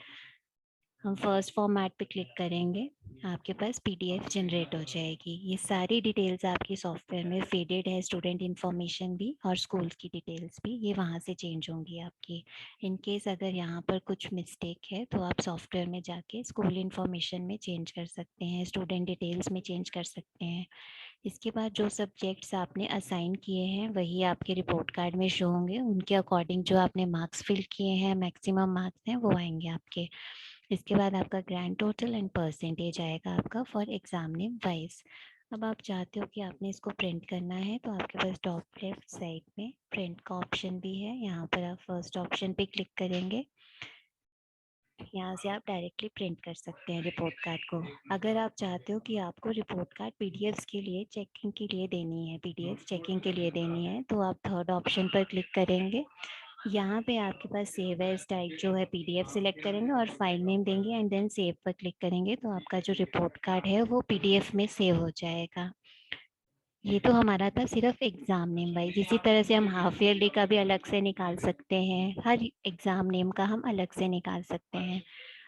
हम फर्स्ट फॉर्मेट पे क्लिक करेंगे, आपके पास पीडीएफ जनरेट हो जाएगी। ये सारी डिटेल्स आपकी सॉफ्टवेयर में फीडेड है, स्टूडेंट इन्फॉर्मेशन भी और स्कूल की डिटेल्स भी, ये वहाँ से चेंज होंगी आपकी। इन केस अगर यहाँ पर कुछ मिस्टेक है तो आप सॉफ्टवेयर में जाके स्कूल इन्फॉर्मेशन में चेंज कर सकते हैं, स्टूडेंट डिटेल्स में चेंज कर सकते हैं। इसके बाद जो सब्जेक्ट्स आपने असाइन किए हैं वही आपके रिपोर्ट कार्ड में शो होंगे, उनके अकॉर्डिंग जो आपने मार्क्स फिल किए हैं, मैक्सिमम मार्क्स हैं वो आएंगे आपके। इसके बाद आपका ग्रैंड टोटल एंड परसेंटेज आएगा आपका फॉर एग्जाम नेम वाइज। अब आप चाहते हो कि आपने इसको प्रिंट करना है तो आपके पास टॉप लेफ्ट साइड में प्रिंट का ऑप्शन भी है, यहाँ पर आप फर्स्ट ऑप्शन पे क्लिक करेंगे। यहाँ से आप डायरेक्टली प्रिंट कर सकते हैं रिपोर्ट कार्ड को। अगर आप चाहते हो कि आपको रिपोर्ट कार्ड पीडीएफ्स के लिए चेकिंग के लिए देनी है, पीडीएफ चेकिंग के लिए देनी है, तो आप थर्ड ऑप्शन पर क्लिक करेंगे। यहाँ पे आपके पास सेव एज टाइप जो है पीडीएफ सिलेक्ट करेंगे और फाइल नेम देंगे एंड देन सेव पर क्लिक करेंगे, तो आपका जो रिपोर्ट कार्ड है वो पीडीएफ में सेव हो जाएगा। ये तो हमारा था सिर्फ एग्जाम नेम वाइज। इसी तरह से हम हाफ ईयरली का भी अलग से निकाल सकते हैं, हर एग्जाम नेम का हम अलग से निकाल सकते हैं।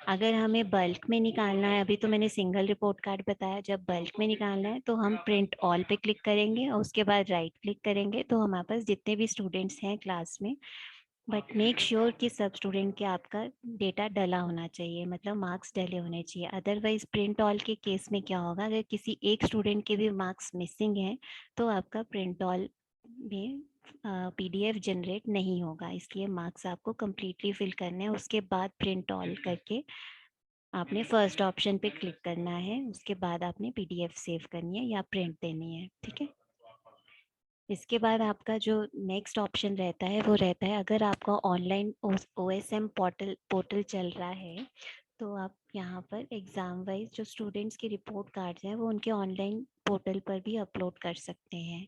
अगर हमें बल्क में निकालना है, अभी तो मैंने सिंगल रिपोर्ट कार्ड बताया, जब बल्क में निकालना है तो हम प्रिंट ऑल पे क्लिक करेंगे और उसके बाद राइट क्लिक करेंगे, तो हमारे पास जितने भी स्टूडेंट्स हैं क्लास में, बट मेक श्योर कि सब स्टूडेंट के आपका डेटा डला होना चाहिए, मतलब मार्क्स डले होने चाहिए। अदरवाइज प्रिंट ऑल के केस में क्या होगा, अगर किसी एक स्टूडेंट के भी मार्क्स मिसिंग हैं तो आपका प्रिंट ऑल में पीडीएफ जनरेट नहीं होगा। इसलिए मार्क्स आपको कंप्लीटली फिल करने हैं, उसके बाद प्रिंट ऑल करके आपने फर्स्ट ऑप्शन पे क्लिक करना है, उसके बाद आपने पीडीएफ सेव करनी है या प्रिंट देनी है। ठीक है। इसके बाद आपका जो नेक्स्ट ऑप्शन रहता है वो रहता है, अगर आपका ऑनलाइन OSM पोर्टल चल रहा है तो आप यहाँ पर एग्जाम वाइज जो स्टूडेंट्स के रिपोर्ट कार्ड्स हैं वो उनके ऑनलाइन पोर्टल पर भी अपलोड कर सकते हैं।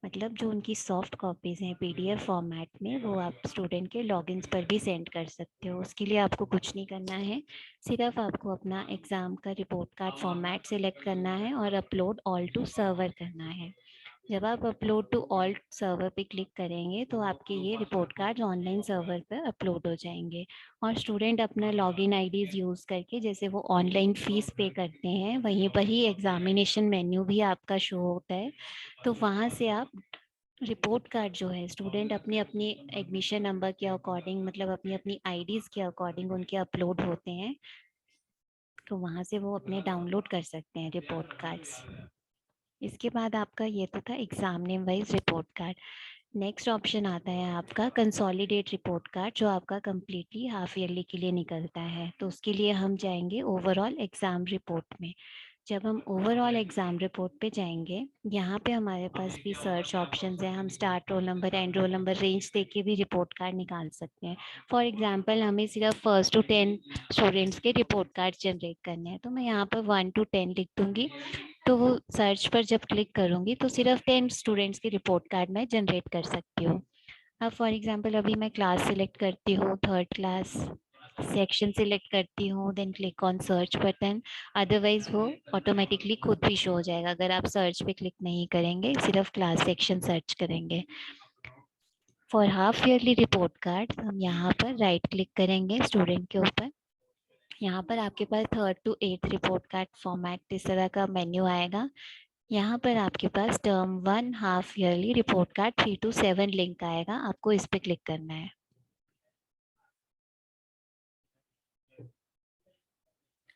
मतलब जो उनकी सॉफ्ट कॉपीज़ हैं पीडीएफ फॉर्मेट में, वो आप स्टूडेंट के लॉगिन्स पर भी सेंड कर सकते हो। उसके लिए आपको कुछ नहीं करना है, सिर्फ आपको अपना एग्ज़ाम का रिपोर्ट कार्ड फॉर्मेट सेलेक्ट करना है और अपलोड ऑल टू सर्वर करना है। जब आप अपलोड टू ऑल सर्वर पे क्लिक करेंगे तो आपके ये रिपोर्ट कार्ड ऑनलाइन सर्वर पर अपलोड हो जाएंगे और स्टूडेंट अपना लॉगिन आईडीज़ यूज़ करके, जैसे वो ऑनलाइन फ़ीस पे करते हैं, वहीं पर ही एग्जामिनेशन मेन्यू भी आपका शो होता है। तो वहाँ से आप रिपोर्ट कार्ड जो है स्टूडेंट अपने अपने एडमिशन नंबर के अकॉर्डिंग, मतलब अपनी अपनी आईडीज़ के अकॉर्डिंग उनके अपलोड होते हैं, तो वहाँ से वो अपने डाउनलोड कर सकते हैं रिपोर्ट कार्ड्स। इसके बाद आपका ये तो था enzyme name wise report card. Next option आता है आपका कंसोलिडेट रिपोर्ट कार्ड, जो आपका कम्प्लीटली हाफ ईयरली के लिए निकलता है। तो उसके लिए हम जाएंगे ओवरऑल एग्जाम रिपोर्ट में। जब हम ओवरऑल एग्जाम रिपोर्ट पे जाएंगे, यहाँ पे हमारे पास भी सर्च ऑप्शंस हैं, हम start roll number and roll number range दे के भी रिपोर्ट कार्ड निकाल सकते हैं। फॉर एग्जांपल हमें सिर्फ 1 to 10 स्टूडेंट्स के रिपोर्ट कार्ड जनरेट करने हैं, तो मैं यहाँ पर 1 to 10 लिख दूंगी। तो वो सर्च पर जब क्लिक करूँगी तो सिर्फ 10 स्टूडेंट्स के रिपोर्ट कार्ड मैं जनरेट कर सकती हूँ। अब फॉर एग्जांपल अभी मैं क्लास सिलेक्ट करती हूँ, थर्ड क्लास सेक्शन सिलेक्ट करती हूँ, then click on search button. Otherwise वो ऑटोमेटिकली खुद भी शो हो जाएगा अगर आप सर्च पे क्लिक नहीं करेंगे, सिर्फ क्लास सेक्शन सर्च करेंगे। For half yearly report card हम यहाँ पर राइट क्लिक करेंगे स्टूडेंट के ऊपर। यहाँ पर आपके पास 3rd to 8th report card format इस तरह का मेन्यू आएगा। यहाँ पर आपके पास term 1 half yearly report card 3 to 7 link आएगा, आपको इस पे क्लिक करना है।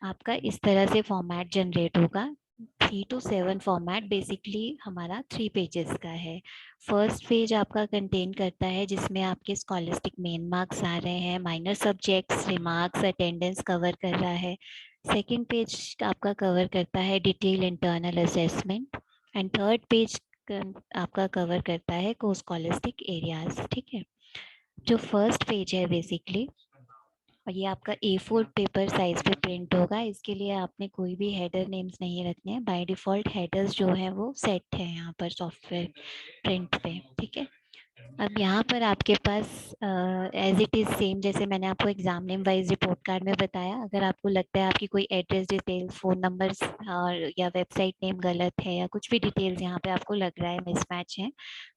आपका इस तरह से फॉर्मेट जनरेट होगा। 3 to 7 फॉर्मेट बेसिकली हमारा 3 पेजेस का है। फर्स्ट पेज आपका कंटेन करता है जिसमें आपके स्कॉलस्टिक मेन मार्क्स आ रहे हैं, minor subjects, remarks, attendance cover कर रहा है। सेकंड पेज आपका कवर करता है detail internal assessment and third page आपका कवर करता है को स्कॉलस्टिक एरियाज। ठीक है। जो फर्स्ट पेज है बेसिकली, और ये आपका A4 पेपर साइज पे प्रिंट होगा। इसके लिए आपने कोई भी हेडर नेम्स नहीं रखने हैं, बाय डिफॉल्ट हेडर्स जो है वो सेट है यहाँ पर सॉफ्टवेयर प्रिंट पे। ठीक है। अब यहाँ पर आपके पास एज इट इज़ सेम जैसे मैंने आपको enzyme name wise report card में बताया, अगर आपको लगता है आपकी कोई एड्रेस डिटेल, फ़ोन नंबर्स और या वेबसाइट नेम गलत है या कुछ भी डिटेल्स यहाँ पे आपको लग रहा है मिसमैच है,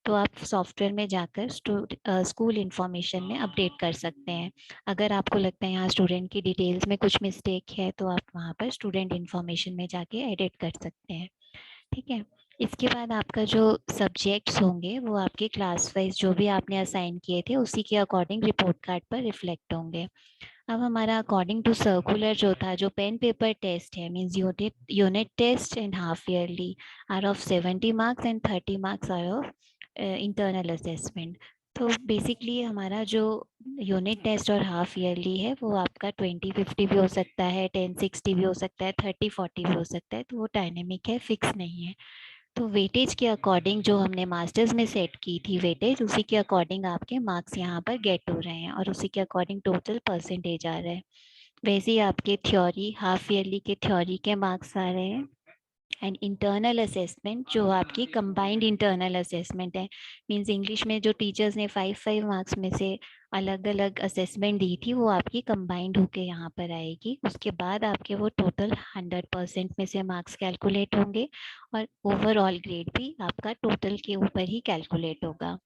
तो आप सॉफ्टवेयर में जाकर स्कूल इंफॉर्मेशन में अपडेट कर सकते हैं। अगर आपको लगता है यहाँ स्टूडेंट की डिटेल्स में कुछ मिस्टेक है तो आप वहाँ पर स्टूडेंट इंफॉर्मेशन में जाके एडिट कर सकते हैं। ठीक है। इसके बाद आपका जो सब्जेक्ट्स होंगे वो आपके क्लास वाइज जो भी आपने असाइन किए थे उसी के अकॉर्डिंग रिपोर्ट कार्ड पर रिफ्लेक्ट होंगे। अब हमारा अकॉर्डिंग टू सर्कुलर जो था, जो पेन पेपर टेस्ट है, means unit test and half yearly are of 70 marks and 30 marks are of internal assessment. तो बेसिकली हमारा जो यूनिट टेस्ट और हाफ ईयरली है वो आपका 20-50 भी हो सकता है, 10-60 भी हो सकता है, 30-40 भी हो सकता है। तो वो डायनेमिक है, फिक्स नहीं है। तो वेटेज के अकॉर्डिंग जो हमने मास्टर्स में सेट की थी वेटेज, उसी के अकॉर्डिंग आपके मार्क्स यहाँ पर गेट हो रहे हैं और उसी के अकॉर्डिंग टोटल परसेंटेज आ रहा है। वैसे ही आपके थ्योरी हाफ ईयरली के थ्योरी के मार्क्स आ रहे हैं एंड इंटरनल असेसमेंट जो आपकी कंबाइंड इंटरनल असेसमेंट है, मींस इंग्लिश में जो टीचर्स ने 5-5 मार्क्स में से अलग अलग असेसमेंट दी थी वो आपकी कंबाइंड होके यहाँ पर आएगी। उसके बाद आपके वो टोटल 100% में से मार्क्स कैलकुलेट होंगे और ओवरऑल ग्रेड भी आपका टोटल के ऊपर ही कैलकुलेट होगा।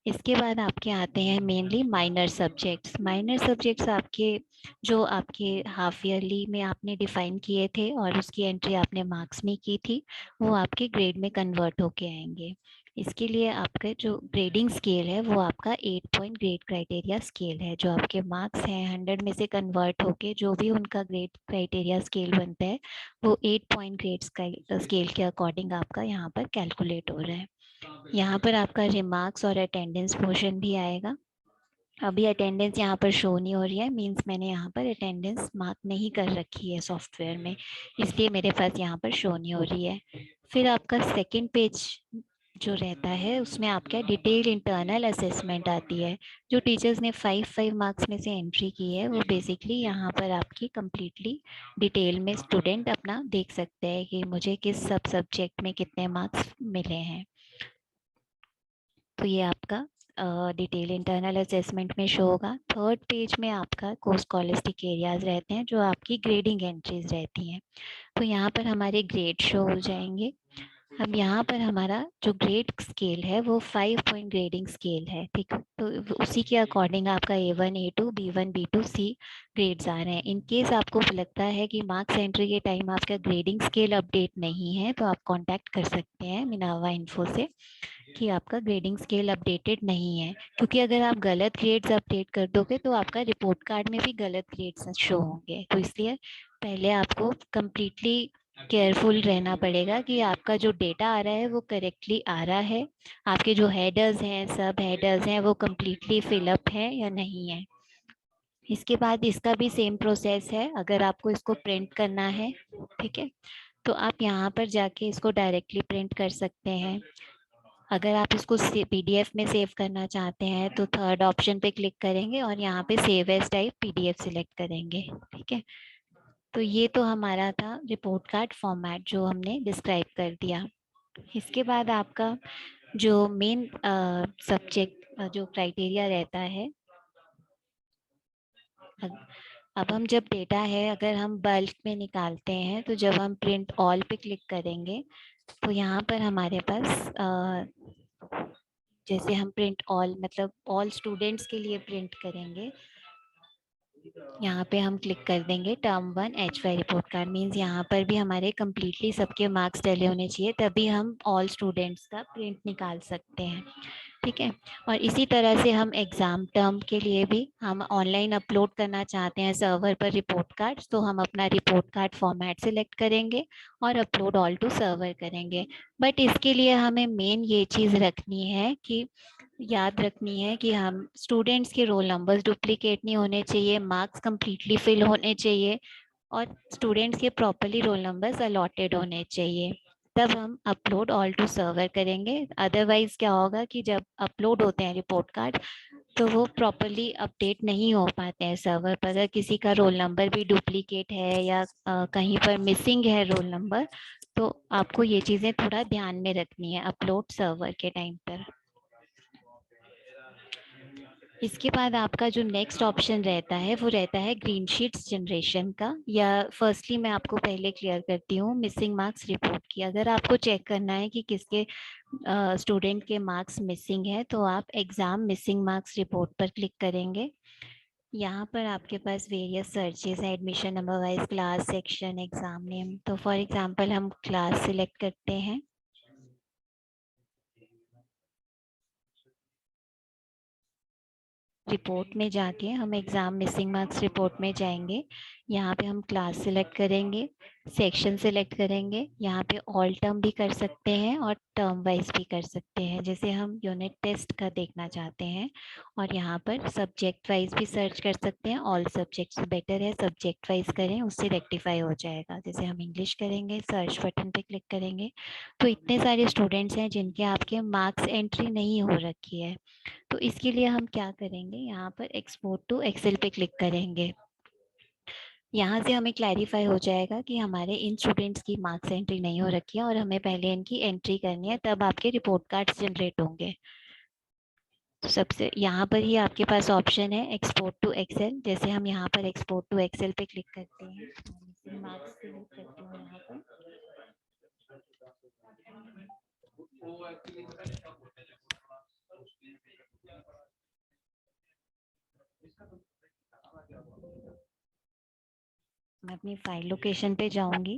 इसके बाद आपके आते हैं mainly minor subjects. Minor subjects आपके जो आपके हाफ ईयरली में आपने डिफाइन किए थे और उसकी एंट्री आपने मार्क्स में की थी, वो आपके ग्रेड में कन्वर्ट होके आएंगे। इसके लिए आपका जो ग्रेडिंग स्केल है वो आपका 8 पॉइंट ग्रेड क्राइटेरिया स्केल है। जो आपके मार्क्स हैं 100 में से कन्वर्ट होके जो भी उनका ग्रेड क्राइटेरिया स्केल बनता है वो 8 पॉइंट ग्रेड स्केल के अकॉर्डिंग आपका यहाँ पर कैलकुलेट हो रहा है। यहाँ पर आपका रिमार्क्स और अटेंडेंस पोर्शन भी आएगा। अभी अटेंडेंस यहाँ पर शो नहीं हो रही है, मींस मैंने यहाँ पर अटेंडेंस मार्क नहीं कर रखी है सॉफ्टवेयर में, इसलिए मेरे पास यहाँ पर शो नहीं हो रही है। फिर आपका सेकंड पेज जो रहता है उसमें आपका डिटेल इंटरनल असेसमेंट आती है। जो टीचर्स ने 5-5 मार्क्स में से एंट्री की है वो बेसिकली यहाँ पर आपकी कंप्लीटली डिटेल में स्टूडेंट अपना देख सकते हैं कि मुझे किस सब सब्जेक्ट में कितने मार्क्स मिले हैं। तो ये आपका डिटेल इंटरनल असेसमेंट में शो होगा। थर्ड पेज में आपका कोर्स कॉलेस्टिक एरियाज रहते हैं जो आपकी ग्रेडिंग एंट्रीज रहती हैं। तो यहाँ पर हमारे ग्रेड शो हो जाएंगे। अब यहाँ पर हमारा जो ग्रेड स्केल है वो 5 पॉइंट ग्रेडिंग स्केल है, ठीक है। तो उसी के अकॉर्डिंग आपका A1 A2 B1 B2 C grades आ रहे हैं। इन केस आपको लगता है कि मार्क्स एंट्री के टाइम आपका ग्रेडिंग स्केल अपडेट नहीं है तो आप कांटेक्ट कर सकते हैं मिनावा इन्फो से कि आपका ग्रेडिंग स्केल अपडेटेड नहीं है, क्योंकि अगर आप गलत ग्रेड्स अपडेट कर दोगे तो आपका रिपोर्ट कार्ड में भी गलत ग्रेड्स शो होंगे। तो इसलिए पहले आपको कंप्लीटली केयरफुल रहना पड़ेगा कि आपका जो डेटा आ रहा है वो करेक्टली आ रहा है, आपके जो हेडर्स हैं सब हेडर्स हैं वो कंप्लीटली फिलअप है या नहीं है। इसके बाद इसका भी सेम प्रोसेस है, अगर आपको इसको प्रिंट करना है, ठीक है, तो आप यहाँ पर जाके इसको डायरेक्टली प्रिंट कर सकते हैं। अगर आप इसको PDF में सेव करना चाहते हैं तो थर्ड ऑप्शन पे क्लिक करेंगे और यहाँ पे save as type PDF select करेंगे, ठीक है। तो ये तो हमारा था रिपोर्ट कार्ड फॉर्मेट जो हमने डिस्क्राइब कर दिया। इसके बाद आपका जो मेन सब्जेक्ट जो क्राइटेरिया रहता है, अब हम जब डेटा है अगर हम बल्क में निकालते हैं तो जब हम प्रिंट ऑल पे क्लिक करेंगे तो यहाँ पर हमारे पास जैसे हम प्रिंट ऑल मतलब ऑल स्टूडेंट्स के लिए प्रिंट करेंगे, यहाँ पे हम क्लिक कर देंगे term 1 HY report card, means यहाँ पर भी हमारे कम्प्लीटली सबके मार्क्स डले होने चाहिए तभी हम ऑल स्टूडेंट्स का प्रिंट निकाल सकते हैं, ठीक है। और इसी तरह से हम एग्ज़ाम टर्म के लिए भी हम ऑनलाइन अपलोड करना चाहते हैं सर्वर पर रिपोर्ट कार्ड, तो हम अपना रिपोर्ट कार्ड फॉर्मेट सिलेक्ट करेंगे और अपलोड ऑल टू सर्वर करेंगे। बट इसके लिए हमें मेन ये चीज़ रखनी है कि याद रखनी है कि हम स्टूडेंट्स के रोल नंबर्स डुप्लीकेट नहीं होने चाहिए, मार्क्स कंप्लीटली फिल होने चाहिए और स्टूडेंट्स के प्रॉपरली रोल नंबर्स अलॉटेड होने चाहिए, तब हम अपलोड ऑल टू सर्वर करेंगे। अदरवाइज क्या होगा कि जब अपलोड होते हैं रिपोर्ट कार्ड तो वो प्रॉपरली अपडेट नहीं हो पाते हैं सर्वर पर। अगर किसी का रोल नंबर भी डुप्लीकेट है या कहीं पर मिसिंग है रोल नंबर, तो आपको ये चीज़ें थोड़ा ध्यान में रखनी है अपलोड सर्वर के टाइम पर। इसके बाद आपका जो नेक्स्ट ऑप्शन रहता है वो रहता है ग्रीन शीट्स जनरेशन का, या फर्स्टली मैं आपको पहले क्लियर करती हूँ मिसिंग मार्क्स रिपोर्ट की। अगर आपको चेक करना है कि किसके स्टूडेंट के मार्क्स मिसिंग है तो आप एग्ज़ाम मिसिंग मार्क्स रिपोर्ट पर क्लिक करेंगे। यहाँ पर आपके पास वेरियस सर्चेस हैं, admission number wise, class, section, exam name. तो फॉर एग्जांपल हम क्लास सिलेक्ट करते हैं। रिपोर्ट में जाके हम एग्ज़ाम मिसिंग मार्क्स रिपोर्ट में जाएंगे। यहाँ पे हम क्लास सिलेक्ट करेंगे, सेक्शन सिलेक्ट करेंगे। यहाँ पे ऑल टर्म भी कर सकते हैं और टर्म वाइज भी कर सकते हैं, जैसे हम यूनिट टेस्ट का देखना चाहते हैं। और यहाँ पर सब्जेक्ट वाइज भी सर्च कर सकते हैं। ऑल सब्जेक्ट्स बेटर है सब्जेक्ट वाइज करें, उससे रेक्टिफाई हो जाएगा। जैसे हम इंग्लिश करेंगे, सर्च बटन पे क्लिक करेंगे तो इतने सारे स्टूडेंट्स हैं जिनके आपके मार्क्स एंट्री नहीं हो रखी है। तो इसके लिए हम क्या करेंगे, यहाँ पर एक्सपोर्ट टू एक्सेल पे क्लिक करेंगे। यहाँ से हमें क्लैरिफाई हो जाएगा कि हमारे इन स्टूडेंट्स की मार्क्स एंट्री नहीं हो रखी है और हमें पहले इनकी एंट्री करनी है, तब आपके रिपोर्ट कार्ड्स जनरेट होंगे। तो सबसे यहाँ पर ही आपके पास ऑप्शन है एक्सपोर्ट टू एक्सेल। जैसे हम यहाँ पर एक्सपोर्ट टू एक्सेल पे क्लिक करते हैं, मार्क्स सिलेक्ट करते हैं यहाँ पर। वो एक्चुअली मैं अपनी फाइल लोकेशन पे जाऊंगी।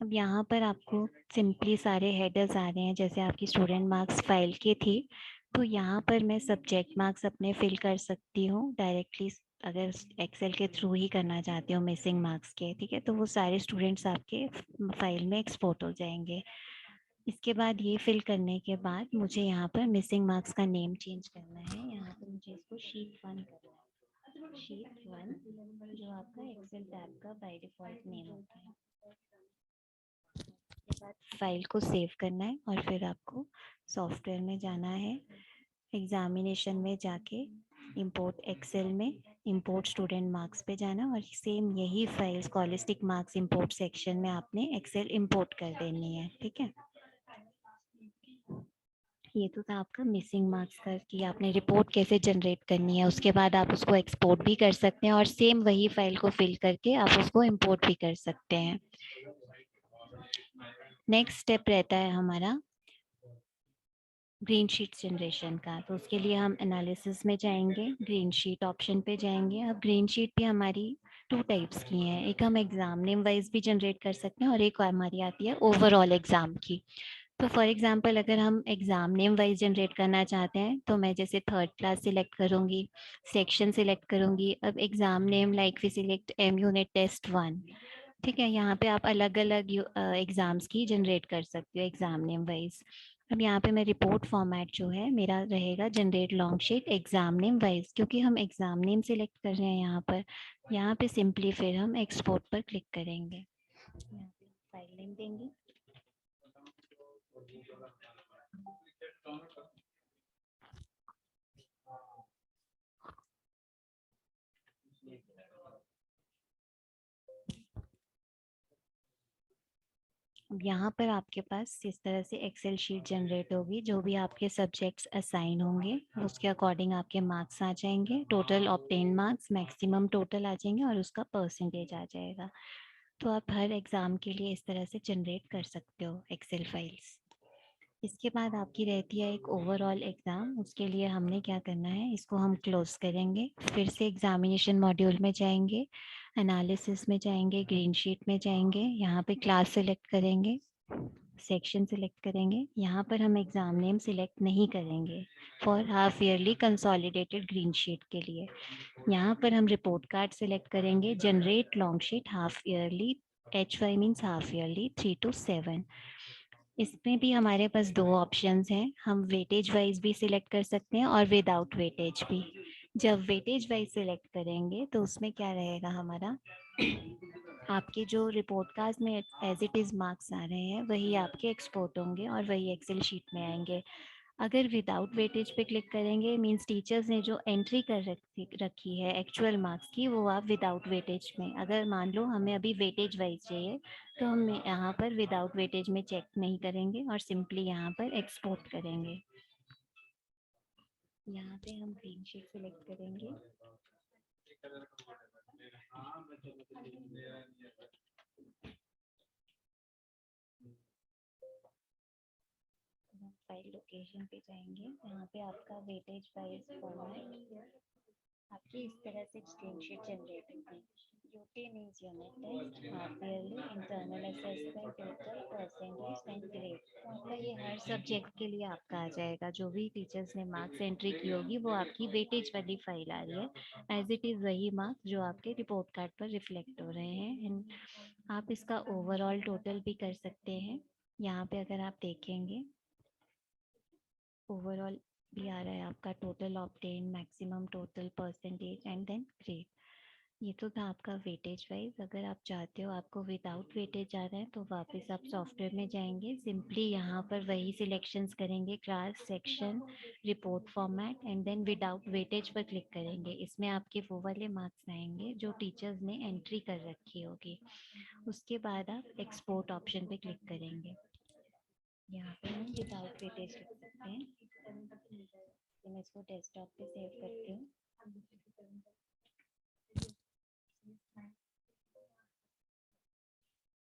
अब यहाँ पर आपको सिंपली सारे हेडर्स आ रहे हैं, जैसे आपकी स्टूडेंट मार्क्स फाइल की थी। तो यहाँ पर मैं सब्जेक्ट मार्क्स अपने फिल कर सकती हूँ डायरेक्टली, अगर एक्सेल के थ्रू ही करना चाहती हूँ मिसिंग मार्क्स के, ठीक है। तो वो सारे स्टूडेंट्स आपके फाइल में एक्सपोर्ट हो जाएंगे। इसके बाद ये फिल करने के बाद मुझे यहाँ पर मिसिंग मार्क्स का नेम चेंज करना है। यहाँ पर मुझे इसको शीट 1 करना है, शीट 1, जो आपका एक्सेल टैब का बाय डिफॉल्ट नेम होता है। के बाद फाइल को सेव करना है और फिर आपको सॉफ्टवेयर में जाना है, एग्जामिनेशन में जाके इंपोर्ट एक्सेल में इंपोर्ट स्टूडेंट मार्क्स पे जाना और सेम यही file scholastic marks import section में आपने एक्सेल इंपोर्ट कर देनी है, ठीक है। ये तो था आपका मिसिंग मार्क्स का कि आपने रिपोर्ट कैसे जनरेट करनी है। उसके बाद आप उसको एक्सपोर्ट भी कर सकते हैं और सेम वही फाइल को फिल करके आप उसको इंपोर्ट भी कर सकते हैं। नेक्स्ट स्टेप रहता है हमारा ग्रीन शीट जनरेशन का। तो उसके लिए हम एनालिसिस में जाएंगे, ग्रीन शीट ऑप्शन पे जाएंगे। अब ग्रीन शीट भी हमारी 2 टाइप्स की हैं, एक हम एग्जाम नेम वाइज भी जनरेट कर सकते हैं और एक हमारी आती है ओवरऑल एग्जाम की। तो फॉर एग्जांपल अगर हम एग्जाम नेम वाइज जनरेट करना चाहते हैं तो मैं जैसे थर्ड क्लास सिलेक्ट करूंगी, सेक्शन सिलेक्ट करूंगी। अब exam name like we select M unit test 1, ठीक है। यहाँ पे आप अलग अलग एग्जाम्स की जनरेट कर सकते हो एग्जाम नेम वाइज। अब यहाँ पे मैं रिपोर्ट फॉर्मेट जो है मेरा रहेगा generate long sheet enzyme name wise, क्योंकि हम एग्जाम नेम सिलेक्ट कर रहे हैं यहाँ पर। यहाँ पे सिंपली फिर हम एक्सपोर्ट पर क्लिक करेंगे, यहाँ पे फाइल नेम देंगे। अब यहाँ पर आपके पास इस तरह से एक्सेल शीट जनरेट होगी, जो भी आपके सब्जेक्ट्स असाइन होंगे उसके अकॉर्डिंग आपके मार्क्स आ जाएंगे, total obtain marks, maximum total आ जाएंगे और उसका परसेंटेज आ जाएगा। तो आप हर एग्ज़ाम के लिए इस तरह से जनरेट कर सकते हो एक्सेल फाइल्स। इसके बाद आपकी रहती है एक ओवरऑल एग्ज़ाम। उसके लिए हमने क्या करना है, इसको हम क्लोज करेंगे, फिर से एग्जामिनेशन मॉड्यूल में जाएंगे, एनालिसिस में जाएंगे, ग्रीन शीट में जाएंगे, यहाँ पे क्लास सेलेक्ट करेंगे, सेक्शन सिलेक्ट करेंगे। यहाँ पर हम एग्ज़ाम नेम सिलेक्ट नहीं करेंगे for half yearly consolidated green sheet के लिए। यहाँ पर हम रिपोर्ट कार्ड सिलेक्ट करेंगे, generate long sheet half yearly, H5 means half yearly 3 to 7। इसमें भी हमारे पास 2 ऑप्शंस हैं, हम वेटेज वाइज भी सिलेक्ट कर सकते हैं और विदाउट वेटेज भी। जब वेटेज वाइज सिलेक्ट करेंगे तो उसमें क्या रहेगा हमारा, आपके जो रिपोर्ट कार्ड में एज इट इज़ मार्क्स आ रहे हैं वही आपके एक्सपोर्ट होंगे और वही एक्सेल शीट में आएंगे। अगर विदाउट वेटेज पे क्लिक करेंगे मींस टीचर्स ने जो एंट्री कर रखी है एक्चुअल मार्क्स की, वो आप विदाउट वेटेज में, अगर मान लो हमें अभी वेटेज वाइज चाहिए तो हम यहाँ पर विदाउट वेटेज में चेक नहीं करेंगे और सिंपली यहाँ पर एक्सपोर्ट करेंगे। यहाँ पे हम ग्रीन शीट सिलेक्ट करेंगे, फाइल लोकेशन पे जाएंगे, यहाँ पे आपका वेटेज वाइज फॉर्मेट आपकी इस तरह से स्क्रीन शीट जनरेट होगी। UT means unit test, half yearly, internal assessment, total, percentage and grade. तो आपका ये हर सब्जेक्ट के लिए आपका आ जाएगा, जो भी टीचर्स ने मार्क्स एंट्री की होगी वो आपकी वेटेज वाली फाइल आ रही है, एज इट इज़ वही मार्क्स जो आपके रिपोर्ट कार्ड पर रिफ्लेक्ट हो रहे हैं। एंड आप इसका ओवरऑल टोटल भी कर सकते हैं। यहाँ पे अगर आप देखेंगे ओवरऑल भी आ रहा है आपका total obtain, maximum total, percentage and then grade. ये तो था आपका वेटेज वाइज। अगर आप चाहते हो आपको विदाउट वेटेज आ रहा है तो वापस आप सॉफ्टवेयर में जाएंगे, सिंपली यहाँ पर वही सिलेक्शंस करेंगे, class, section, report format and then without weightage पर क्लिक करेंगे। इसमें आपके वो वाले मार्क्स आएंगे जो टीचर्स ने एंट्री कर रखी होगी। उसके बाद आप एक्सपोर्ट ऑप्शन पे क्लिक करेंगे। यहाँ पे हम विदाउट वेटेज लिख सकते हैं। तो मैं इसको डेस्कटॉप पे सेव करती हूँ।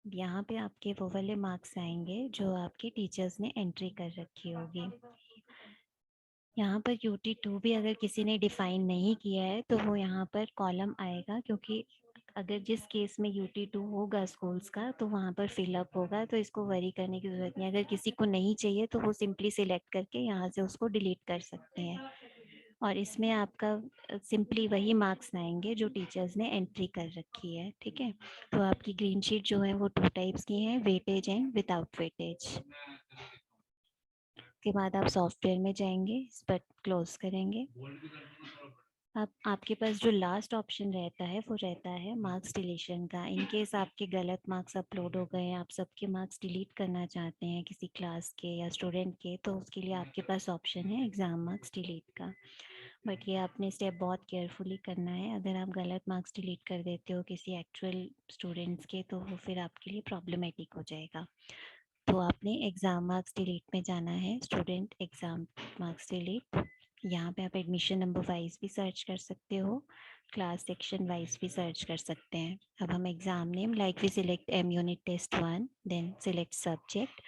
यहाँ पे आपके वो वाले मार्क्स आएंगे जो आपके टीचर्स ने एंट्री कर रखी होगी। यहाँ पर UT2 भी अगर किसी ने डिफाइन नहीं किया है तो वो यहाँ पर कॉलम आएगा, क्योंकि अगर जिस केस में UT2 होगा स्कूल्स का तो वहाँ पर फिलअप होगा, तो इसको वरी करने की ज़रूरत नहीं। अगर किसी को नहीं चाहिए तो वो सिंपली सिलेक्ट करके यहाँ से उसको डिलीट कर सकते हैं। और इसमें आपका सिंपली वही मार्क्स आएंगे जो टीचर्स ने एंट्री कर रखी है, ठीक है। तो आपकी ग्रीन शीट जो है वो 2 टाइप्स की हैं, वेटेज एंड विदाउट वेटेज। के बाद आप सॉफ्टवेयर में जाएंगे, इस पर क्लोज करेंगे। अब आपके पास जो लास्ट ऑप्शन रहता है वो रहता है मार्क्स डिलीशन का। इन केस आपके गलत मार्क्स अपलोड हो गए हैं, आप सबके मार्क्स डिलीट करना चाहते हैं किसी क्लास के या स्टूडेंट के, तो उसके लिए आपके पास ऑप्शन है एग्ज़ाम मार्क्स डिलीट का। बट ये आपने स्टेप बहुत केयरफुली करना है। अगर आप गलत मार्क्स डिलीट कर देते हो किसी एक्चुअल स्टूडेंट्स के तो वो फिर आपके लिए प्रॉब्लमेटिक हो जाएगा। तो आपने एग्ज़ाम मार्क्स डिलीट में जाना है, स्टूडेंट एग्ज़ाम मार्क्स डिलीट। यहाँ पे आप एडमिशन नंबर वाइज भी सर्च कर सकते हो, क्लास सेक्शन वाइज भी सर्च कर सकते हैं। अब हम exam name like we select M unit test 1, then select subject.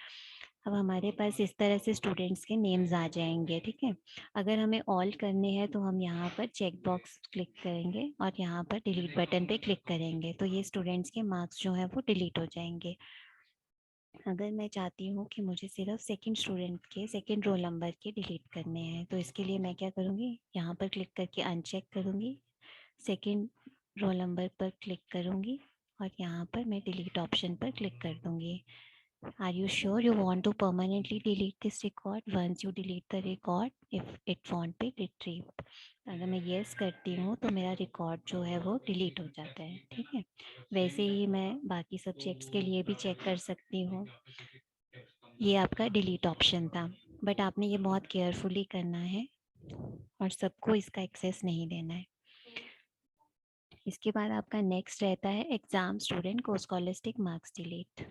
अब हमारे पास इस तरह से स्टूडेंट्स के नेम्स आ जाएंगे, ठीक है। अगर हमें ऑल करने हैं तो हम यहाँ पर चेक बॉक्स क्लिक करेंगे और यहाँ पर डिलीट बटन पे क्लिक करेंगे, तो ये स्टूडेंट्स के मार्क्स जो हैं वो डिलीट हो जाएंगे। अगर मैं चाहती हूँ कि मुझे सिर्फ सेकंड स्टूडेंट के सेकंड रोल नंबर के डिलीट करने हैं, तो इसके लिए मैं क्या करूँगी, यहाँ पर क्लिक करके अनचेक करूँगी, सेकंड रोल नंबर पर क्लिक करूँगी और यहाँ पर मैं डिलीट ऑप्शन पर क्लिक कर दूँगी। Are you sure you want to permanently delete this record? Once you delete the record, if it won't be retrieved. अगर मैं yes करती हूँ तो मेरा रिकॉर्ड जो है वो डिलीट हो जाता है, ठीक है। वैसे ही मैं बाकी सब्जेक्ट्स के लिए भी चेक कर सकती हूँ। ये आपका डिलीट ऑप्शन था, बट आपने ये बहुत केयरफुली करना है और सबको इसका एक्सेस नहीं देना है। इसके बाद आपका नेक्स्ट रहता है एग्जाम स्टूडेंट को स्कॉलस्टिक मार्क्स डिलीट।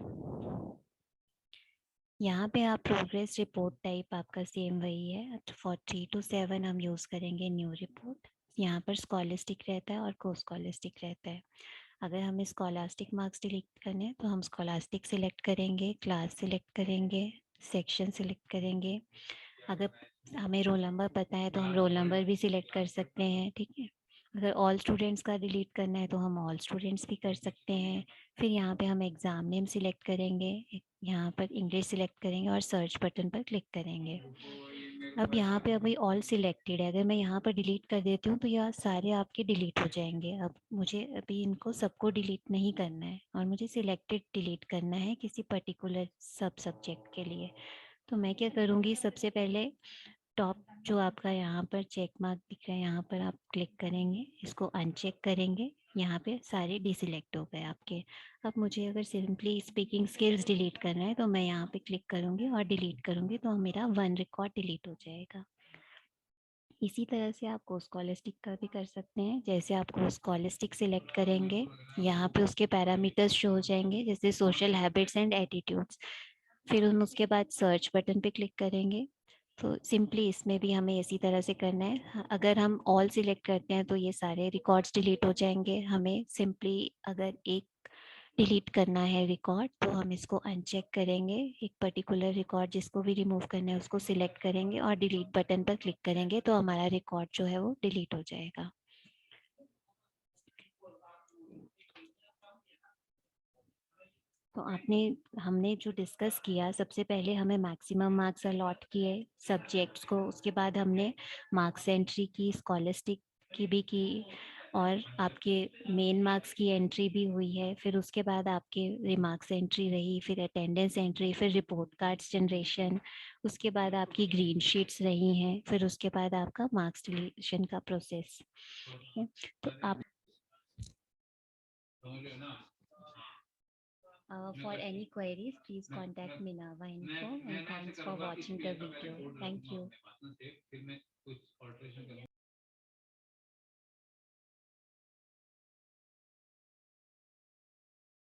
यहाँ पे आप प्रोग्रेस रिपोर्ट टाइप आपका सेम वही है, 4 to 7 हम यूज़ करेंगे न्यू रिपोर्ट। यहाँ पर स्कॉलस्टिक रहता है और को स्कॉलस्टिक रहता है। अगर हमें स्कॉलास्टिक मार्क्स डिलीट करने हैं तो हम स्कॉलास्टिक सिलेक्ट करेंगे, क्लास सिलेक्ट करेंगे, सेक्शन सिलेक्ट करेंगे। अगर हमें रोल नंबर पता है तो हम रोल नंबर भी सिलेक्ट कर सकते हैं, ठीक है। अगर ऑल स्टूडेंट्स का डिलीट करना है तो हम ऑल स्टूडेंट्स भी कर सकते हैं। फिर यहाँ पे हम एग्ज़ाम नेम सिलेक्ट करेंगे, यहाँ पर इंग्लिश सिलेक्ट करेंगे और सर्च बटन पर क्लिक करेंगे। अब यहाँ पे अभी ऑल सिलेक्टेड है, अगर मैं यहाँ पर डिलीट कर देती हूँ तो यह सारे आपके डिलीट हो जाएंगे। अब मुझे अभी इनको सबको डिलीट नहीं करना है और मुझे सिलेक्टेड डिलीट करना है किसी पर्टिकुलर सब सब्जेक्ट के लिए। तो मैं क्या करूँगी, सबसे पहले टॉप जो आपका यहाँ पर चेक मार्क दिख रहा है यहाँ पर आप क्लिक करेंगे, इसको अनचेक करेंगे, यहाँ पे सारे डिसिलेक्ट हो गए आपके। अब मुझे अगर सिंपली स्पीकिंग स्किल्स डिलीट करना है तो मैं यहाँ पे क्लिक करूँगी और डिलीट करूँगी, तो मेरा 1 रिकॉर्ड डिलीट हो जाएगा। इसी तरह से आप कोस्कॉलिस्टिक का भी कर सकते हैं। जैसे आप कोस्कॉलिस्टिक सिलेक्ट करेंगे, यहाँ पे उसके पैरामीटर्स शो हो जाएंगे जैसे सोशल हैबिट्स एंड एटीट्यूड्स। फिर हम उसके बाद सर्च बटन पे क्लिक करेंगे। तो सिंपली इसमें भी हमें इसी तरह से करना है। अगर हम ऑल सिलेक्ट करते हैं तो ये सारे रिकॉर्ड्स डिलीट हो जाएंगे। हमें सिंपली अगर एक डिलीट करना है रिकॉर्ड तो हम इसको अनचेक करेंगे, एक पर्टिकुलर रिकॉर्ड जिसको भी रिमूव करना है उसको सिलेक्ट करेंगे और डिलीट बटन पर क्लिक करेंगे, तो हमारा रिकॉर्ड जो है वो डिलीट हो जाएगा। तो हमने जो डिस्कस किया, सबसे पहले हमें मैक्सिमम मार्क्स अलॉट किए सब्जेक्ट्स को, उसके बाद हमने मार्क्स एंट्री की, स्कॉलस्टिक की भी की, और आपके मेन मार्क्स की एंट्री भी हुई है। फिर उसके बाद आपके रिमार्क्स एंट्री रही, फिर अटेंडेंस एंट्री, फिर रिपोर्ट कार्ड्स जनरेशन, उसके बाद आपकी ग्रीन शीट्स रही हैं, फिर उसके बाद आपका मार्क्स डिलीशन का प्रोसेस। तो आप for any queries, please contact Minerva Info, and thanks for watching the video. Thank you.